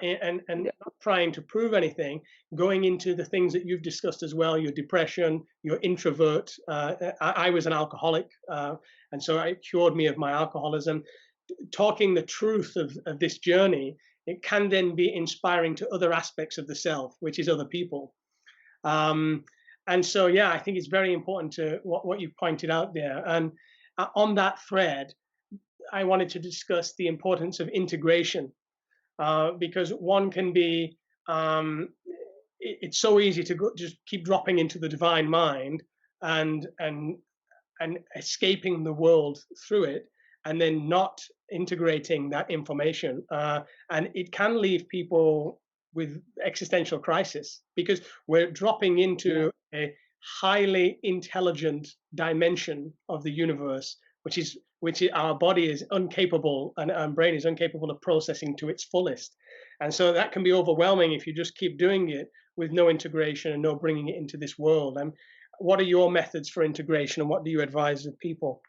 and yeah, not trying to prove anything, going into the things that you've discussed as well, your depression, your introvert. I was an alcoholic, and so it cured me of my alcoholism. Talking the truth of this journey, it can then be inspiring to other aspects of the self, which is other people. Um, and so, yeah, I think it's very important to what you pointed out there. And on that thread, I wanted to discuss the importance of integration, because one can be, it's so easy to just keep dropping into the divine mind and and and escaping the world through it, and then not integrating that information, and it can leave people with existential crisis, because we're dropping yeah, into a highly intelligent dimension of the universe, which our body is incapable, and brain is incapable of processing to its fullest. And so that can be overwhelming if you just keep doing it with no integration and no bringing it into this world. And what are your methods for integration, and what do you advise of people?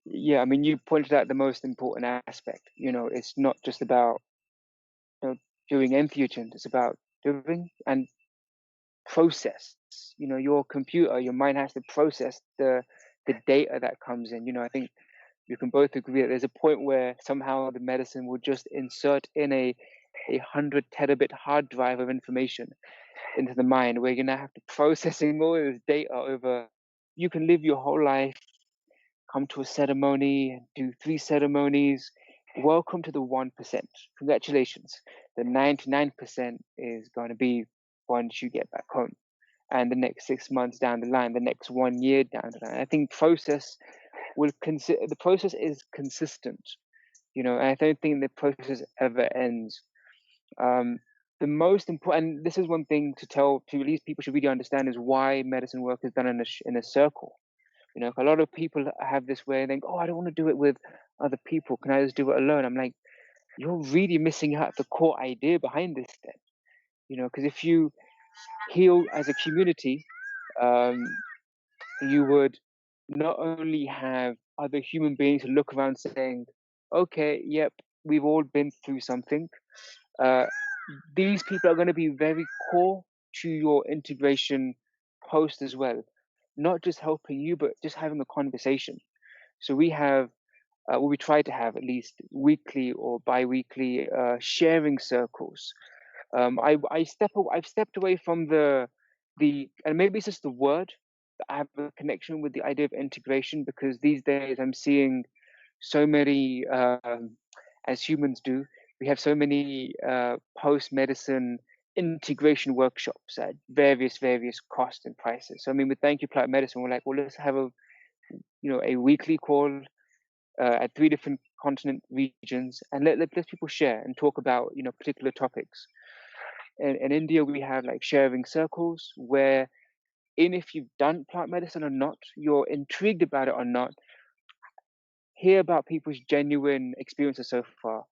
yeah. I mean, you pointed out the most important aspect. It's not just about you know, doing entheogens. It's about doing and process. Your computer, your mind has to process the data that comes in. I think you can both agree that there's a point where somehow the medicine will just insert in a 100 terabit hard drive of information into the mind, where you're gonna have to processing all this data over. You can live your whole life, come to a ceremony, do 3 ceremonies. Welcome to the 1%. Congratulations. The 99% is going to be once you get back home, and the next 6 months down the line, the next 1 year down the line. I think the process is consistent. And I don't think the process ever ends. Um, the most important, this is one thing to at least people should really understand, is why medicine work is done in a circle. A lot of people have this way and think, oh, I don't want to do it with other people. Can I just do it alone? I'm like, you're really missing out the core idea behind this then. Because if you heal as a community, um, you would not only have other human beings who look around saying, okay, yep, we've all been through something. Uh, these people are going to be very core to your integration post as well. not just helping you, but just having a conversation. So we have, we try to have at least weekly or bi-weekly sharing circles. I've stepped away from and maybe it's just the word. I have a connection with the idea of integration, because these days I'm seeing so many, as humans do, we have so many post-medicine integration workshops at various costs and prices. So I mean, with Thank You Plant Medicine, we're like, well, let's have a weekly call at 3 different continent regions, and let people share and talk about particular topics. In India, we have like sharing circles where, if you've done plant medicine or not, you're intrigued about it or not, hear about people's genuine experiences so far.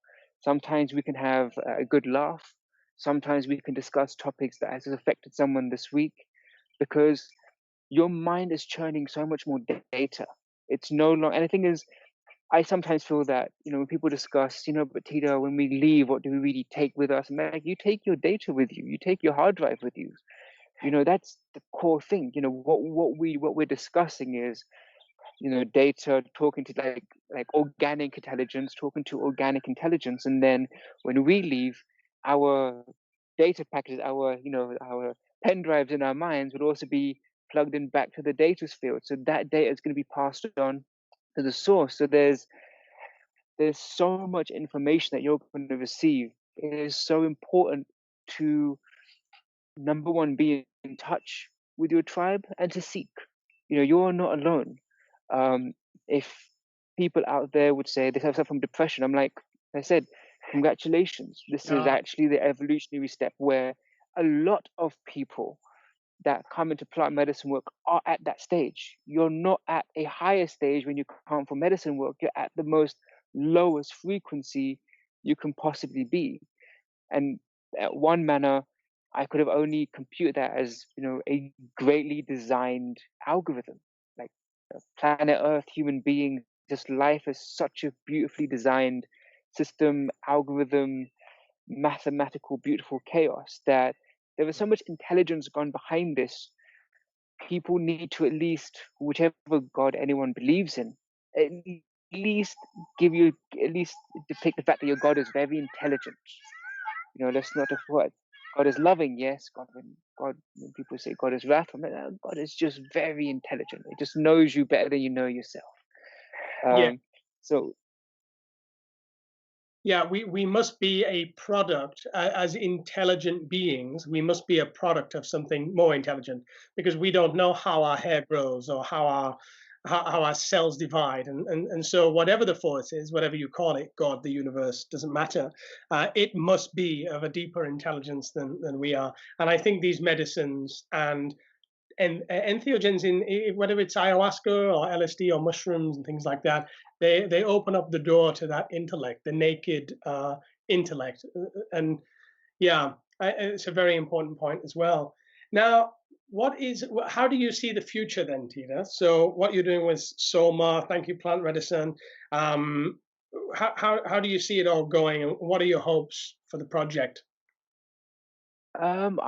Sometimes we can have a good laugh. Sometimes we can discuss topics that has affected someone this week, because your mind is churning so much more data. It's no longer, and the thing is, I sometimes feel that, when people discuss, but Tida, when we leave, what do we really take with us? And like, you take your data with you. You take your hard drive with you. That's the core thing. What we're discussing is, data, talking to like organic intelligence, talking to organic intelligence, and then when we leave, our data packages, our pen drives in our minds would also be plugged in back to the data field. So that data is going to be passed on to the source. So there's so much information that you're going to receive. It is so important to, number one, be in touch with your tribe and to seek. You're not alone. If people out there would say they suffer from depression, I'm like, I said, congratulations. This is actually the evolutionary step where a lot of people that come into plant medicine work are at that stage. You're not at a higher stage when you come for medicine work. You're at the most lowest frequency you can possibly be. And at one manner, I could have only computed that as, a greatly designed algorithm. Like planet Earth, human beings, just life is such a beautifully designed system, algorithm, mathematical, beautiful chaos, that there was so much intelligence gone behind this. People need to, at least, whichever God anyone believes in, at least depict the fact that your God is very intelligent. Let's not avoid. God is loving, yes. When people say God is wrathful, God is just very intelligent. It just knows you better than you know yourself. Yeah. So Yeah, we must be a product as intelligent beings. We must be a product of something more intelligent, because we don't know how our hair grows or how our cells divide, and so whatever the force is, whatever you call it, God, the universe, doesn't matter. It must be of a deeper intelligence than we are. And I think these medicines and entheogens, whether it's ayahuasca or LSD or mushrooms and things like that, they open up the door to that intellect, the naked intellect, and yeah, it's a very important point as well. Now, how do you see the future then, Tida? So what you're doing with Somaa, Thank You Plant Medicine, how do you see it all going, and what are your hopes for the project? I'm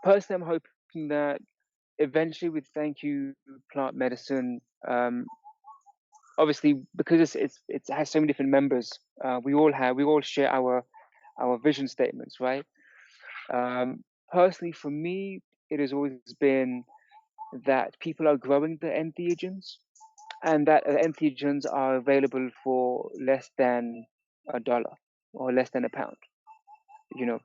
personally, I'm hoping that eventually, with Thank You Plant Medicine, obviously, because it has so many different members, we all share our vision statements, right? Personally, for me, it has always been that people are growing the entheogens, and that entheogens are available for less than $1 or less than £1.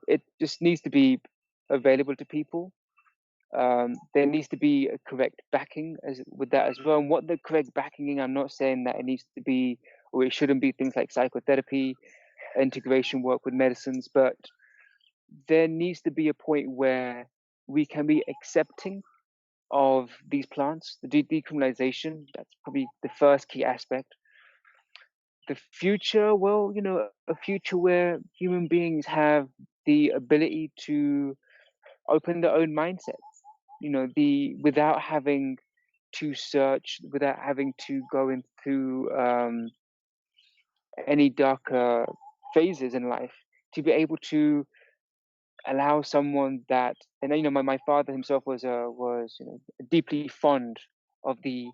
It just needs to be available to people. There needs to be a correct backing with that as well. And what the correct backing is, I'm not saying that it needs to be, or it shouldn't be, things like psychotherapy, integration work with medicines, but there needs to be a point where we can be accepting of these plants, the decriminalization. That's probably the first key aspect. The future, well, a future where human beings have the ability to open their own mindset, without having to search, without having to go into any darker phases in life, to be able to allow someone that, and my father himself was deeply fond of the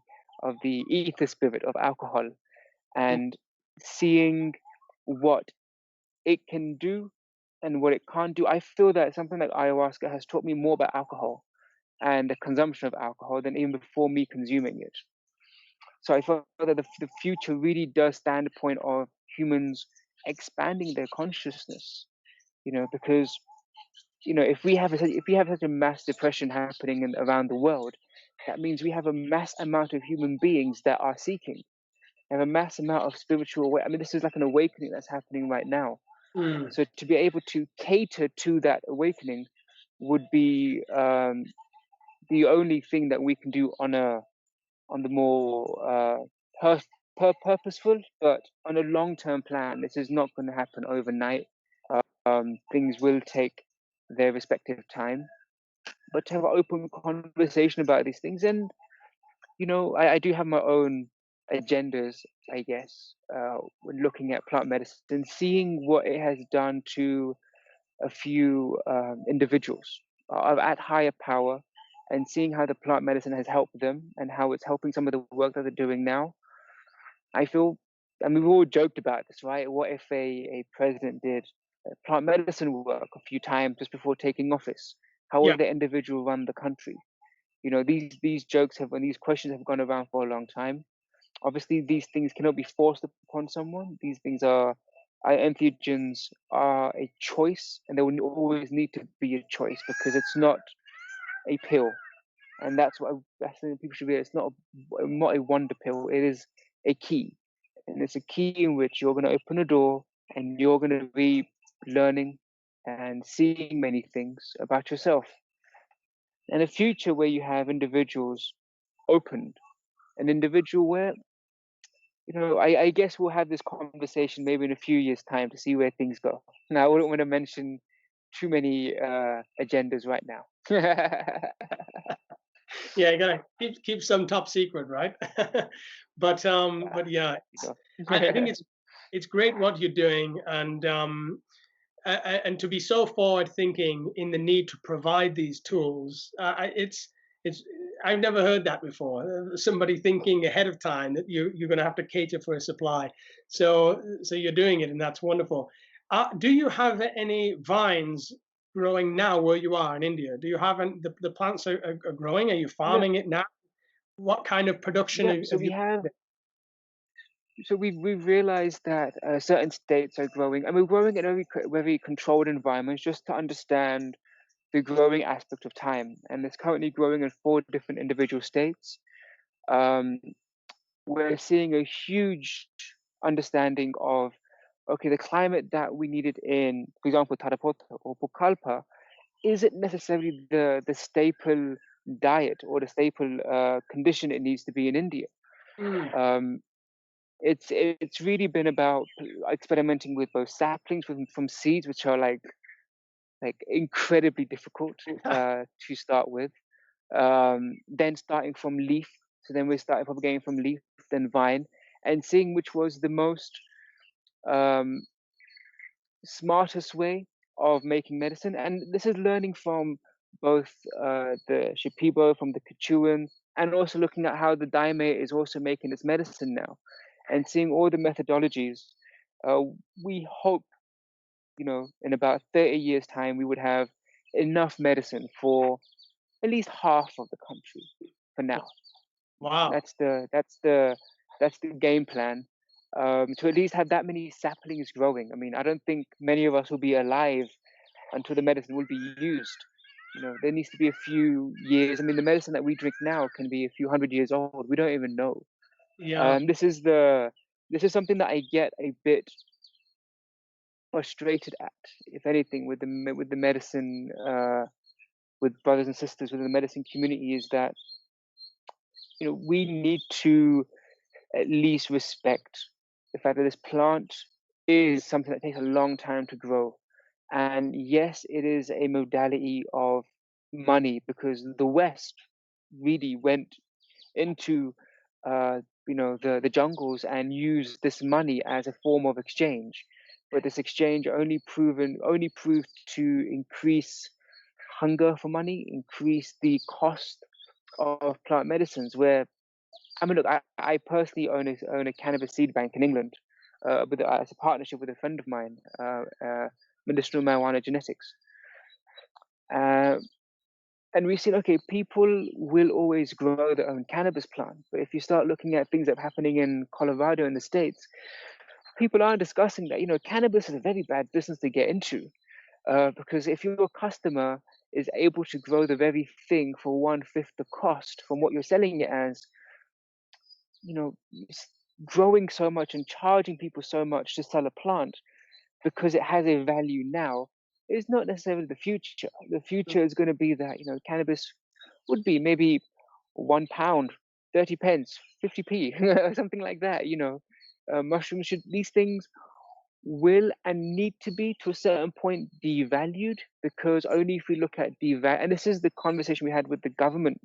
ether spirit of alcohol, Mm, and seeing what it can do and what it can't do. I feel that something like ayahuasca has taught me more about alcohol and the consumption of alcohol than even before me consuming it. So I feel that the future really does stand a point of humans expanding their consciousness, because if we have such a mass depression happening around the world, that means we have a mass amount of human beings that are seeking, and a mass amount of spiritual. I mean, this is like an awakening that's happening right now. mm, So to be able to cater to that awakening would be the only thing that we can do on the more purposeful, but on a long term plan. This is not going to happen overnight. Things will take their respective time, but to have an open conversation about these things, and I do have my own agendas, I guess, when looking at plant medicine, seeing what it has done to a few individuals at higher power, and seeing how the plant medicine has helped them and how it's helping some of the work that they're doing now. I feel, I mean, we've all joked about this, right? What if a president did plant medicine work a few times just before taking office? How yeah. would the individual run the country? These jokes have and these questions have gone around for a long time. Obviously, these things cannot be forced upon someone. These things entheogens are a choice, and there will always need to be a choice because it's not a pill, and that's what people should realize. It's not a wonder pill. It is a key, and it's a key in which you're going to open a door, and you're going to be learning and seeing many things about yourself, and a future where you have individuals opened, an individual where I guess we'll have this conversation maybe in a few years' time to see where things go. Now, I wouldn't want to mention too many agendas right now. Yeah, you gotta keep some top secret, right? But yeah, You know. I think it's great what you're doing, and to be so forward thinking in the need to provide these tools. It's I've never heard that before. Somebody thinking ahead of time that you're going to have to cater for a supply. So you're doing it, and that's wonderful. Do you have any vines growing now where you are in India? Do you have the plants are growing? Are you Yeah, farming it now? What kind of production yeah. have you? So we've realized that certain states are growing, and we're growing in a very controlled environments just to understand the growing aspect of time. And it's currently growing in 4 different individual states. Um, we're seeing a huge understanding of, okay, the climate that we needed in, for example, Tarapoto or Pucallpa isn't necessarily the staple diet or the staple condition it needs to be in India. Mm. Um, it's really been about experimenting with both saplings from seeds, which are like incredibly difficult to start with. Then starting from leaf, so then we started propagating from leaf, then vine, and seeing which was the most um, smartest way of making medicine. And this is learning from both the Shipibo, from the Quechuan, and also looking at how the Daime is also making this medicine now, and seeing all the methodologies. Uh, we hope, in about 30 years' time, we would have enough medicine for at least half of the country for now. Wow. That's the game plan, to at least have that many saplings growing. I mean, I don't think many of us will be alive until the medicine will be used. There needs to be a few years. I mean, the medicine that we drink now can be a few hundred years old. We don't even know. Yeah. Um, this is the this is something that I get a bit frustrated at, if anything, with the medicine, with brothers and sisters within the medicine community, is that we need to at least respect the fact that this plant is something that takes a long time to grow. And yes, it is a modality of money because the West really went into the jungles and used this money as a form of exchange. but this exchange only proved to increase hunger for money, increase the cost of plant medicines. Where I mean, look, I personally own a cannabis seed bank in England, as a partnership with a friend of mine, medicinal marijuana genetics. And we've seen, okay, people will always grow their own cannabis plant. But if you start looking at things that are happening in Colorado in the States, people aren't discussing that, cannabis is a very bad business to get into. Because if your customer is able to grow the very thing for 1/5 the cost from what you're selling it as, growing so much and charging people so much to sell a plant because it has a value now is not necessarily the future. The future is going to be that, cannabis would be maybe £1, 30 pence, 50p, something like that. Mushrooms these things will and need to be to a certain point devalued, because only if we look at and this is the conversation we had with the government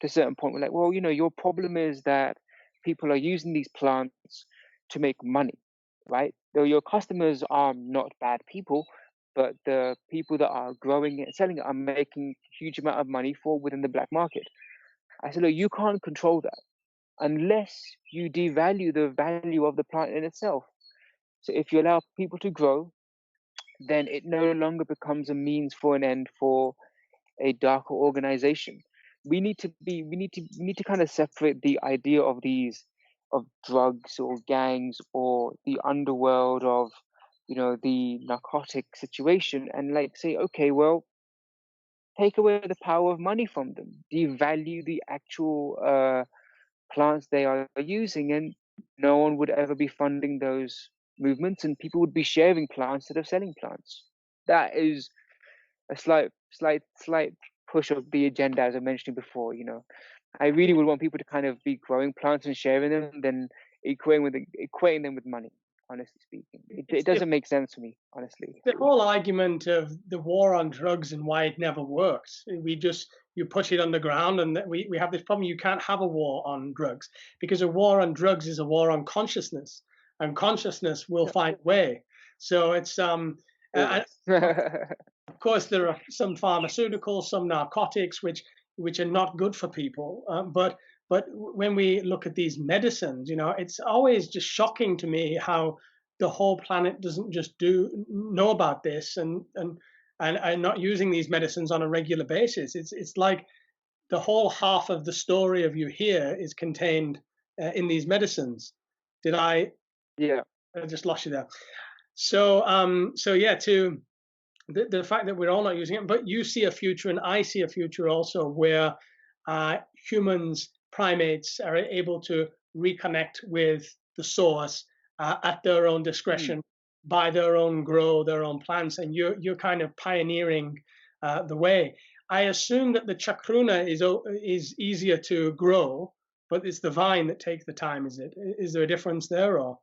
to a certain point. We're like, well, your problem is that people are using these plants to make money, right? Though your customers are not bad people, but the people that are growing it and selling it are making a huge amount of money within the black market. I said, look, you can't control that unless you devalue the value of the plant in itself. So if you allow people to grow, then it no longer becomes a means for an end for a darker organization. We need to kind of separate the idea of drugs or gangs or the underworld of the narcotic situation, and say, okay, well, take away the power of money from them, devalue the actual plants they are using, and no one would ever be funding those movements, and people would be sharing plants instead of selling plants. That is a slight push of the agenda, as I mentioned before. I really would want people to kind of be growing plants and sharing them than equating them with money. Honestly speaking, it doesn't make sense to me, honestly. The whole argument of the war on drugs and why it never works. You put it underground, and we have this problem. You can't have a war on drugs because a war on drugs is a war on consciousness, and consciousness will find a way. So it's of course, there are some pharmaceuticals, some narcotics, which are not good for people. But when we look at these medicines, it's always just shocking to me how the whole planet doesn't just know about this and not using these medicines on a regular basis. It's like the whole half of the story of you here is contained in these medicines. Did I? Yeah. I just lost you there. So yeah, to the fact that we're all not using it, but you see a future, and I see a future also where humans, primates, are able to reconnect with the source at their own discretion, by their own plants, and you're kind of pioneering the way. I assume that the chacruna is easier to grow, but it's the vine that takes the time. Is it? Is there a difference there, or?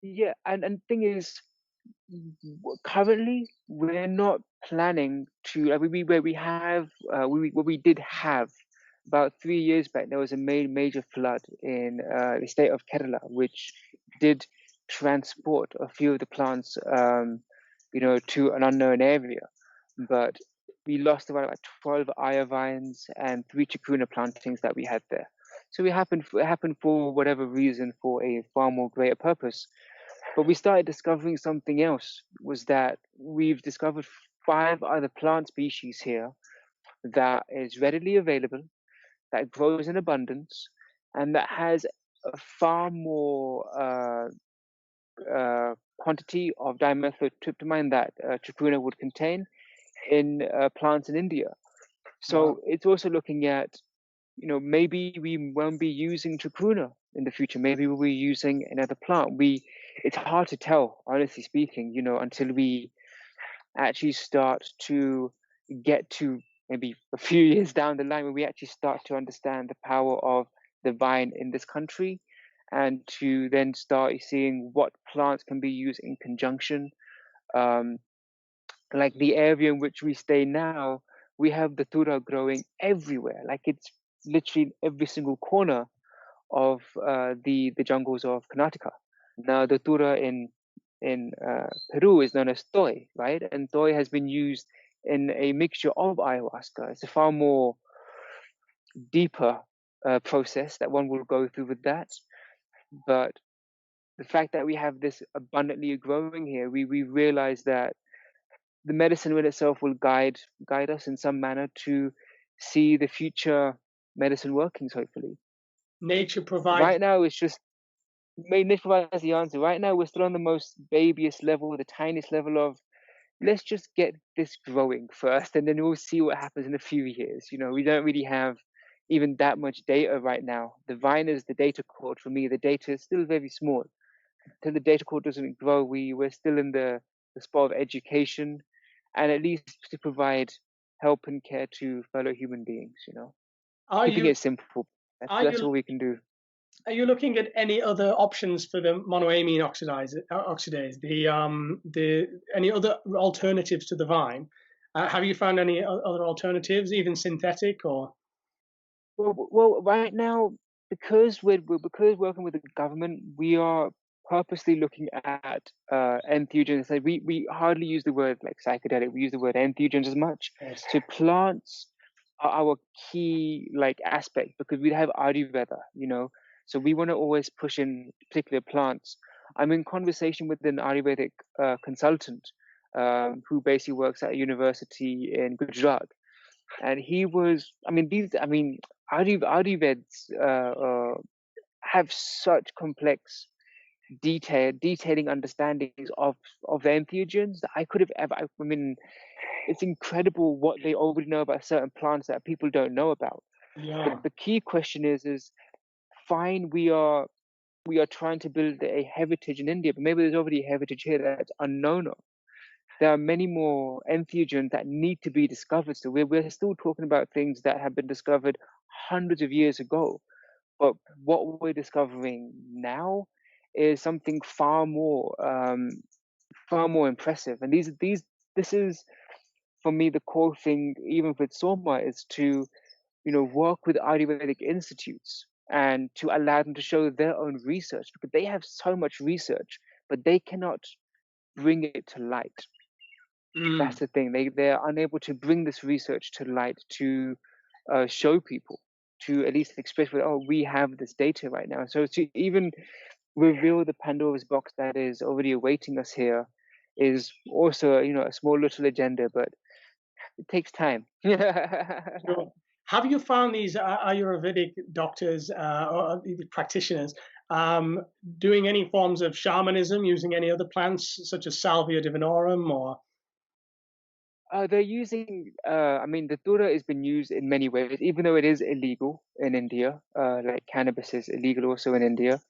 Yeah, and thing is, currently we're not planning to we did have about 3 years back. There was a major flood in the state of Kerala, which did transport a few of the plants to an unknown area, but we lost about like 12 ayah vines and 3 chacruna plantings that we had there. So it happened for whatever reason, for a far more greater purpose. But we started discovering something else, was that we've discovered 5 other plant species here that is readily available, that grows in abundance, and that has a far more quantity of dimethyltryptamine that chacruna would contain in plants in India. So Wow. it's also looking at, maybe we won't be using chacruna in the future. Maybe we'll be using another plant. It's hard to tell, honestly speaking, until we actually start to get to maybe a few years down the line, when we actually start to understand the power of the vine in this country, and to then start seeing what plants can be used in conjunction. Like the area in which we stay now, we have the tura growing everywhere. Like it's literally every single corner of the jungles of Karnataka. Now the tura in in Peru is known as toy, right? And toy has been used in a mixture of ayahuasca. It's a far more deeper process that one will go through with that. But the fact that we have this abundantly growing here, we realize that the medicine in itself will guide us in some manner to see the future medicine workings, hopefully. Nature provides. Right now, it's just nature provides the answer. Right now, we're still on the most babyest level, the tiniest level of let's just get this growing first, and then we'll see what happens in a few years. We don't really have even that much data right now. The vine is the data cord for me. The data is still very small. Until the data cord doesn't grow, we're still in the spot of education, and at least to provide help and care to fellow human beings. Are Keeping you it simple. are That's you all we can do. are you looking at any other options for the monoamine oxidase? The any other alternatives to the vine? Have you found any other alternatives, even synthetic or? Well, right now, because we're working with the government, we are purposely looking at entheogens. Like we hardly use the word like psychedelic. We use the word entheogens as much. Yes. So plants are our key like aspect because we have Ayurveda. So we want to always push in particular plants. I'm in conversation with an Ayurvedic consultant who basically works at a university in Gujarat, and he was. Ayurveds have such complex detailing understandings of the entheogens that I could have ever. I mean, it's incredible what they already know about certain plants that people don't know about. But Yeah. the key question is fine. We are trying to build a heritage in India, but maybe there's already a heritage here that's unknown of. There are many more entheogens that need to be discovered. So we're still talking about things that have been discovered hundreds of years ago. But what we're discovering now is something far more impressive. And this is for me the core thing, even with Somaa, is to work with Ayurvedic institutes and to allow them to show their own research because they have so much research, but they cannot bring it to light. Mm. That's the thing. They're unable to bring this research to light to show people, to at least express, oh, we have this data right now. So to even reveal the Pandora's box that is already awaiting us here is also, a small little agenda, but it takes time. Sure. Have you found these Ayurvedic doctors or practitioners doing any forms of shamanism using any other plants such as Salvia divinorum or? They're using, the Tura has been used in many ways, even though it is illegal in India, like cannabis is illegal also in India.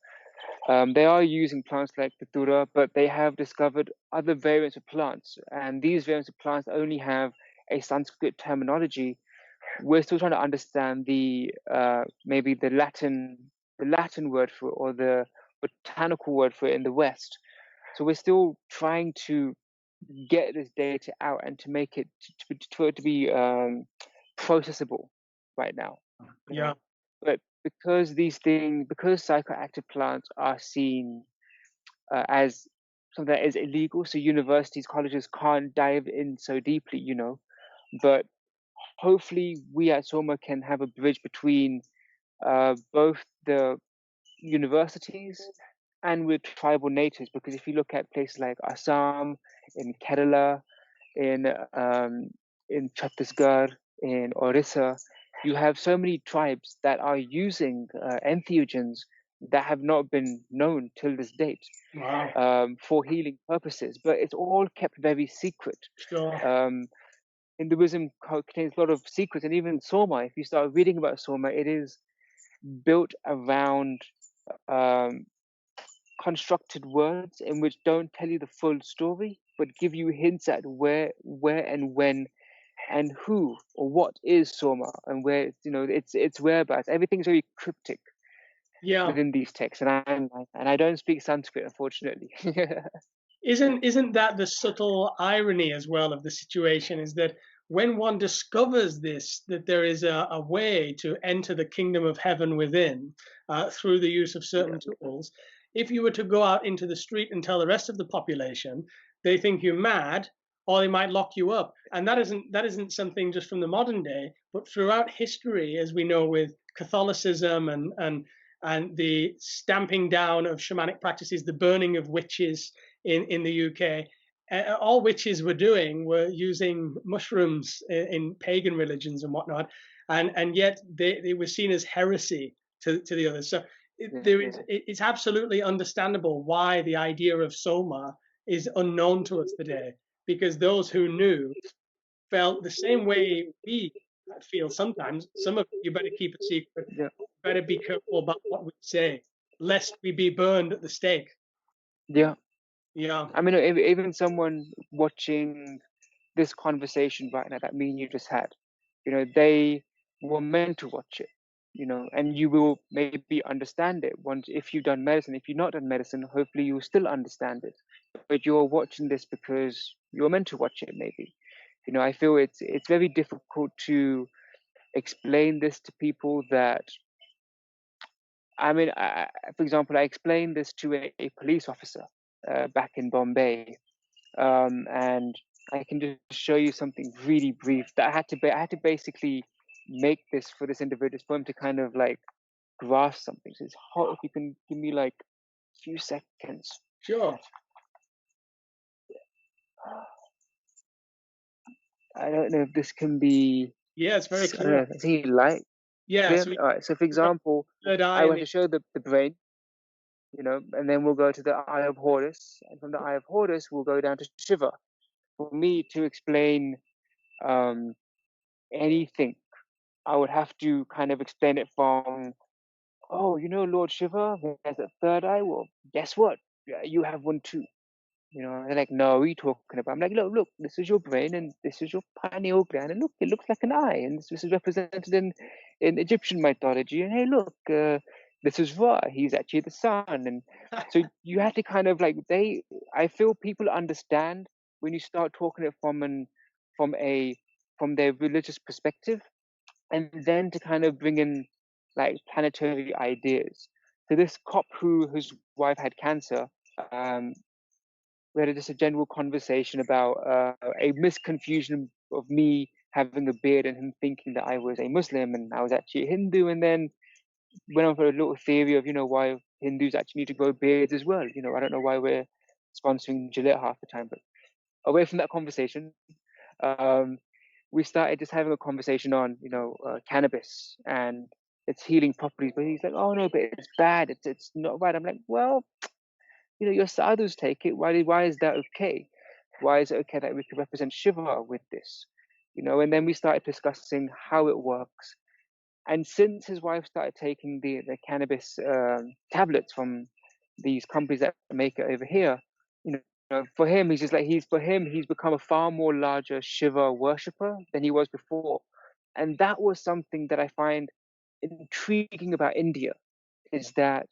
They are using plants like the Tura, but they have discovered other variants of plants. And these variants of plants only have a Sanskrit terminology. We're still trying to understand maybe the Latin word for it or the botanical word for it in the West. So we're still trying to get this data out and to make it for it to be processable right now. Yeah. But because because psychoactive plants are seen as something that is illegal, so universities, colleges can't dive in so deeply. But hopefully, we at Soma can have a bridge between both the universities and with tribal natives, because if you look at places like Assam, in Kerala, in Chhattisgarh, in Orissa, you have so many tribes that are using entheogens that have not been known till this date Wow. for healing purposes, but it's all kept very secret. Sure. Hinduism contains a lot of secrets, and even Soma, if you start reading about Soma, it is built around um, constructed words in which don't tell you the full story, but give you hints at where and when and who or what is Soma and where its whereabouts. Everything's very cryptic Yeah. within these texts, and I don't speak Sanskrit, unfortunately. Isn't that the subtle irony as well of the situation is that when one discovers this, that there is a way to enter the kingdom of heaven within through the use of certain Yeah. tools, if you were to go out into the street and tell the rest of the population, they think you're mad, or they might lock you up. And that isn't something just from the modern day, but throughout history, as we know, with Catholicism and the stamping down of shamanic practices, the burning of witches in the UK. All witches were doing were using mushrooms in pagan religions and whatnot, and yet they were seen as heresy to the others. So it's absolutely understandable why the idea of Somaa is unknown to us today, because those who knew felt the same way we feel sometimes. Some of you better keep a secret, Yeah. better be careful about what we say, lest we be burned at the stake. Yeah. Yeah, I mean, even someone watching this conversation right now that me and you just had, they were meant to watch it, and you will maybe understand it once if you've done medicine. If you've not done medicine, hopefully you'll still understand it. But you're watching this because you're meant to watch it, maybe. I feel it's very difficult to explain this to people that. I mean, for example, I explained this to a police officer back in Bombay, and I can just show you something really brief that I had to basically make this for this individual for him to kind of like grasp something. So it's hot. If you can give me like a few seconds. sure. I don't know if this can be. Yeah, it's very I don't clear. know. Is he light Yeah, clear? so All right. So for we've got example, third eye I and want to show the brain, and then we'll go to the Eye of Horus, and from the Eye of Horus we'll go down to Shiva. For me to explain um, anything, I would have to kind of explain it from, oh, Lord Shiva has a third eye. Well, guess what? Yeah, you have one too. They're like, no, what are you talking about? I'm like, look, this is your brain and this is your pineal gland, and look, it looks like an eye, and this is represented in Egyptian mythology. And hey, look, this is Ra. He's actually the sun, and so you have to kind of like I feel people understand when you start talking it from a from their religious perspective, and then to kind of bring in like planetary ideas. So this cop whose wife had cancer, um, we had just a general conversation about a misconfusion of me having a beard and him thinking that I was a Muslim and I was actually a Hindu, and then went on for a little theory of why Hindus actually need to grow beards as well. I don't know why we're sponsoring Gillette half the time, but away from that conversation, um, we started just having a conversation on cannabis and its healing properties. But he's like, oh no, but it's bad. It's not right. I'm like, well, your sadhus take it. Why is that okay? Why is it okay that we could represent Shiva with this? And then we started discussing how it works. And since his wife started taking the cannabis tablets from these companies that make it over here, for him, he's become a far more larger Shiva worshipper than he was before. And that was something that I find intriguing about India, is that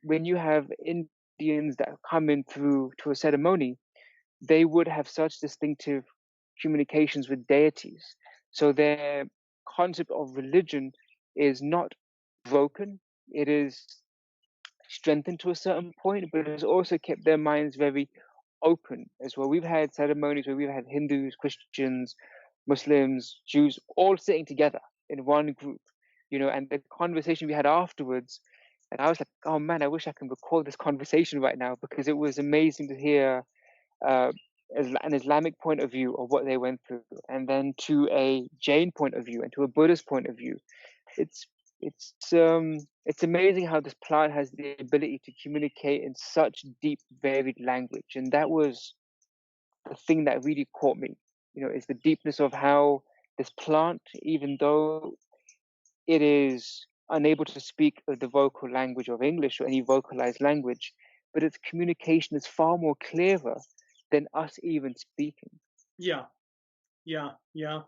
when you have Indians that come in through to a ceremony, they would have such distinctive communications with deities. So their concept of religion is not broken. It is strengthened to a certain point, but it has also kept their minds very open as well. We've had ceremonies where we've had Hindus, Christians, Muslims, Jews all sitting together in one group, and the conversation we had afterwards. And I was like, oh man, I wish I can record this conversation right now, because it was amazing to hear uh, an Islamic point of view of what they went through, and then to a Jain point of view and to a Buddhist point of view. It's it's amazing how this plant has the ability to communicate in such deep, varied language, and that was the thing that really caught me. Is the deepness of how this plant, even though it is unable to speak the vocal language of English or any vocalized language, but its communication is far more clearer than us even speaking. yeah, yeah.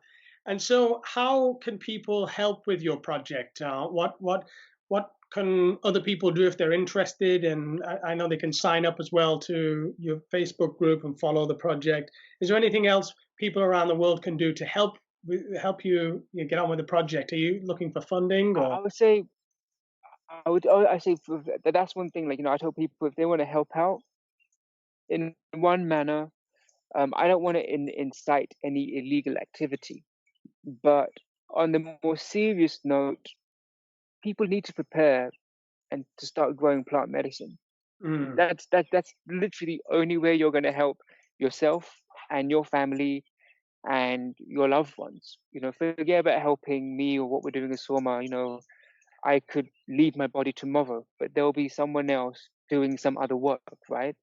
And so, how can people help with your project? What can other people do if they're interested? And I know they can sign up as well to your Facebook group and follow the project. Is there anything else people around the world can do to help you get on with the project? Are you looking for funding I or? would say I say that's one thing. Like, I tell people if they want to help out in one manner, I don't want to incite any illegal activity. But on the more serious note, people need to prepare and to start growing plant medicine. Mm. That's literally the only way you're going to help yourself and your family and your loved ones. Forget about helping me or what we're doing in Soma. I could leave my body tomorrow, but there'll be someone else doing some other work, right?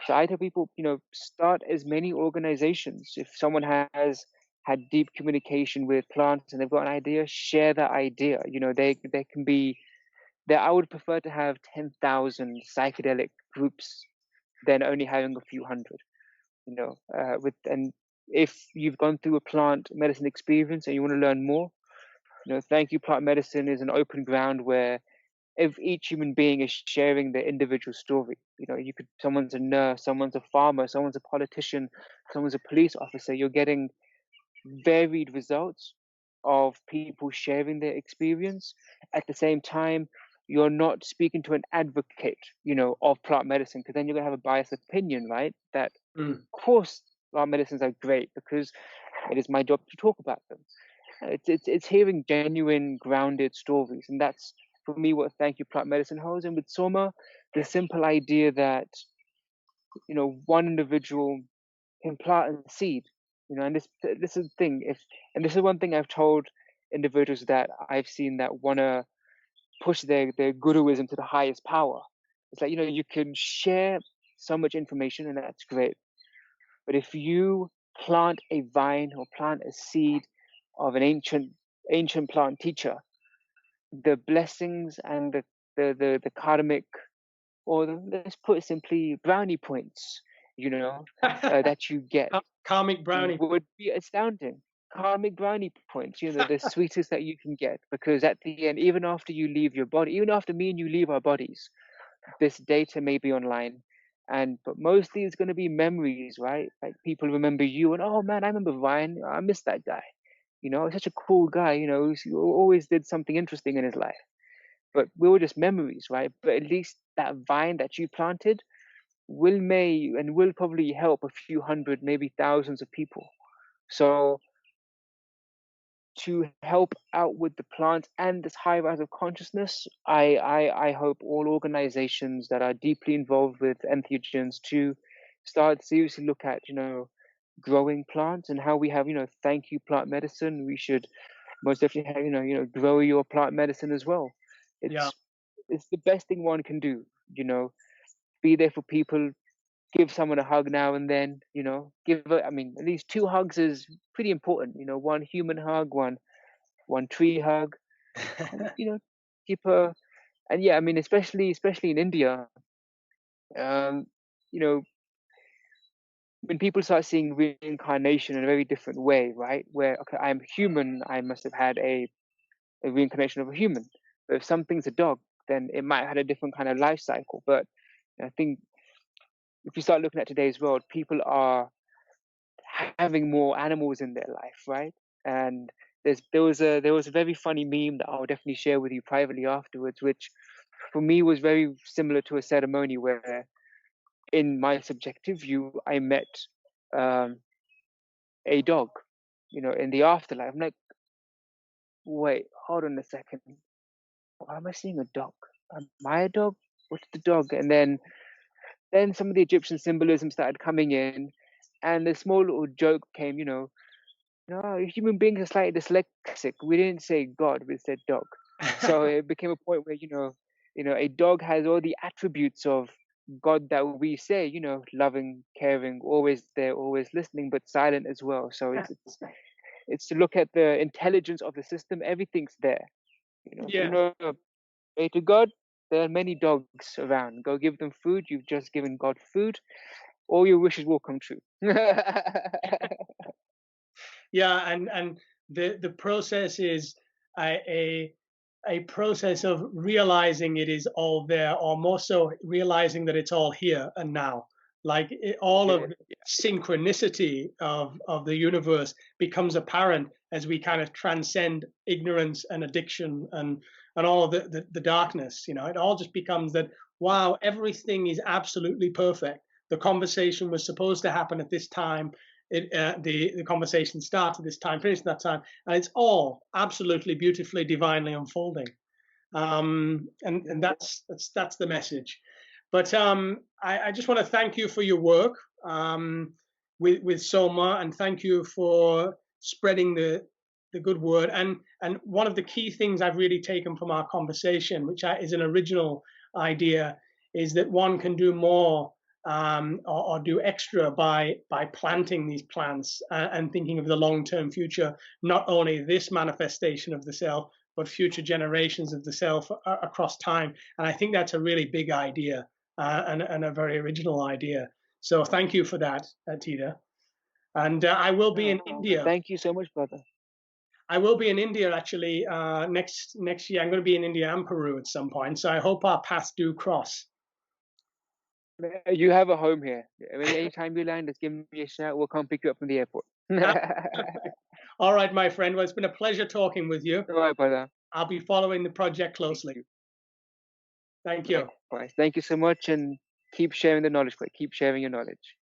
So I tell people, start as many organizations. If someone has had deep communication with plants and they've got an idea, share that idea. They can be there. I would prefer to have 10,000 psychedelic groups than only having a few hundred. And if you've gone through a plant medicine experience and you want to learn more, Thank You Plant Medicine is an open ground where if each human being is sharing their individual story. Someone's a nurse, someone's a farmer, someone's a politician, someone's a police officer. You're getting varied results of people sharing their experience. At the same time, you're not speaking to an advocate, of plant medicine, because then you're gonna have a biased opinion, right? That Mm. of course plant medicines are great because it is my job to talk about them. It's hearing genuine, grounded stories, and that's for me what Thank You Plant Medicine holds. And with Soma, the simple idea that one individual can plant a seed, and this is the thing. And this is one thing I've told individuals that I've seen that wanna push their guruism to the highest power. It's like you can share so much information, and that's great. But if you plant a vine or plant a seed of an ancient plant teacher, the blessings and the karmic, or let's put it simply, brownie points, that you get Karmic brownie. would be astounding. Karmic brownie points, the sweetest that you can get, because at the end, even after you leave your body, even after me and you leave our bodies, this data may be online, but mostly it's going to be memories, right? Like people remember you, and oh man, I remember Ryan. I miss that guy. He's such a cool guy. He always did something interesting in his life. But we were just memories, right? But at least that vine that you planted will probably help a few hundred, maybe thousands of people. So to help out with the plant and this high rise of consciousness, I hope all organizations that are deeply involved with entheogens to start seriously look at, growing plants and how we have, Thank You Plant Medicine. We should most definitely have, grow your plant medicine as well. Yeah. It's the best thing one can do, be there for people, give someone a hug now and then, I mean, at least 2 hugs is pretty important, one human hug, one tree hug, and keep a and yeah, I mean, especially in India, um, you know, when people start seeing reincarnation in a very different way, right? Where okay, I'm human, I must have had a reincarnation of a human. But if something's a dog, then it might have had a different kind of life cycle. But I think if you start looking at today's world, people are having more animals in their life, right? And there was a very funny meme that I'll definitely share with you privately afterwards, which for me was very similar to a ceremony where, in my subjective view, I met um, a dog, in the afterlife. I'm like, wait, hold on a second. Why am I seeing a dog? Am I a dog? What's the dog? And then some of the Egyptian symbolism started coming in, and the small little joke came, no, human beings are slightly dyslexic. We didn't say God, we said dog. So it became a point where, a dog has all the attributes of God that we say, loving, caring, always there, always listening, but silent as well. So it's to look at the intelligence of the system. Everything's there. So Yeah. pray to God. There are many dogs around. Go give them food. You've just given God food. All your wishes will come true. Yeah, and the process is a a process of realizing it is all there, or more so realizing that it's all here and now. Like all of Yeah, the synchronicity of the universe becomes apparent as we kind of transcend ignorance and addiction and and all of the darkness. It all just becomes that, wow, everything is absolutely perfect. The conversation was supposed to happen at this time. The conversation started this time, finished that time, and it's all absolutely beautifully, divinely unfolding. And that's the message. But I just want to thank you for your work with Somaa, and thank you for spreading the good word. And one of the key things I've really taken from our conversation, which is an original idea, is that one can do more or do extra by planting these plants and thinking of the long-term future, not only this manifestation of the self, but future generations of the self across time. And I think that's a really big idea and a very original idea. So thank you for that, Tida. And I will be in India. Thank you so much, brother. I will be in India actually next year. I'm going to be in India and Peru at some point. So I hope our paths do cross. You have a home here. I mean, anytime you land, just give me a shout. We'll come pick you up from the airport. All right, my friend. Well, it's been a pleasure talking with you. All right, brother. I'll be following the project closely. Thank you. Likewise. Thank you so much, and keep sharing the knowledge, but keep sharing your knowledge.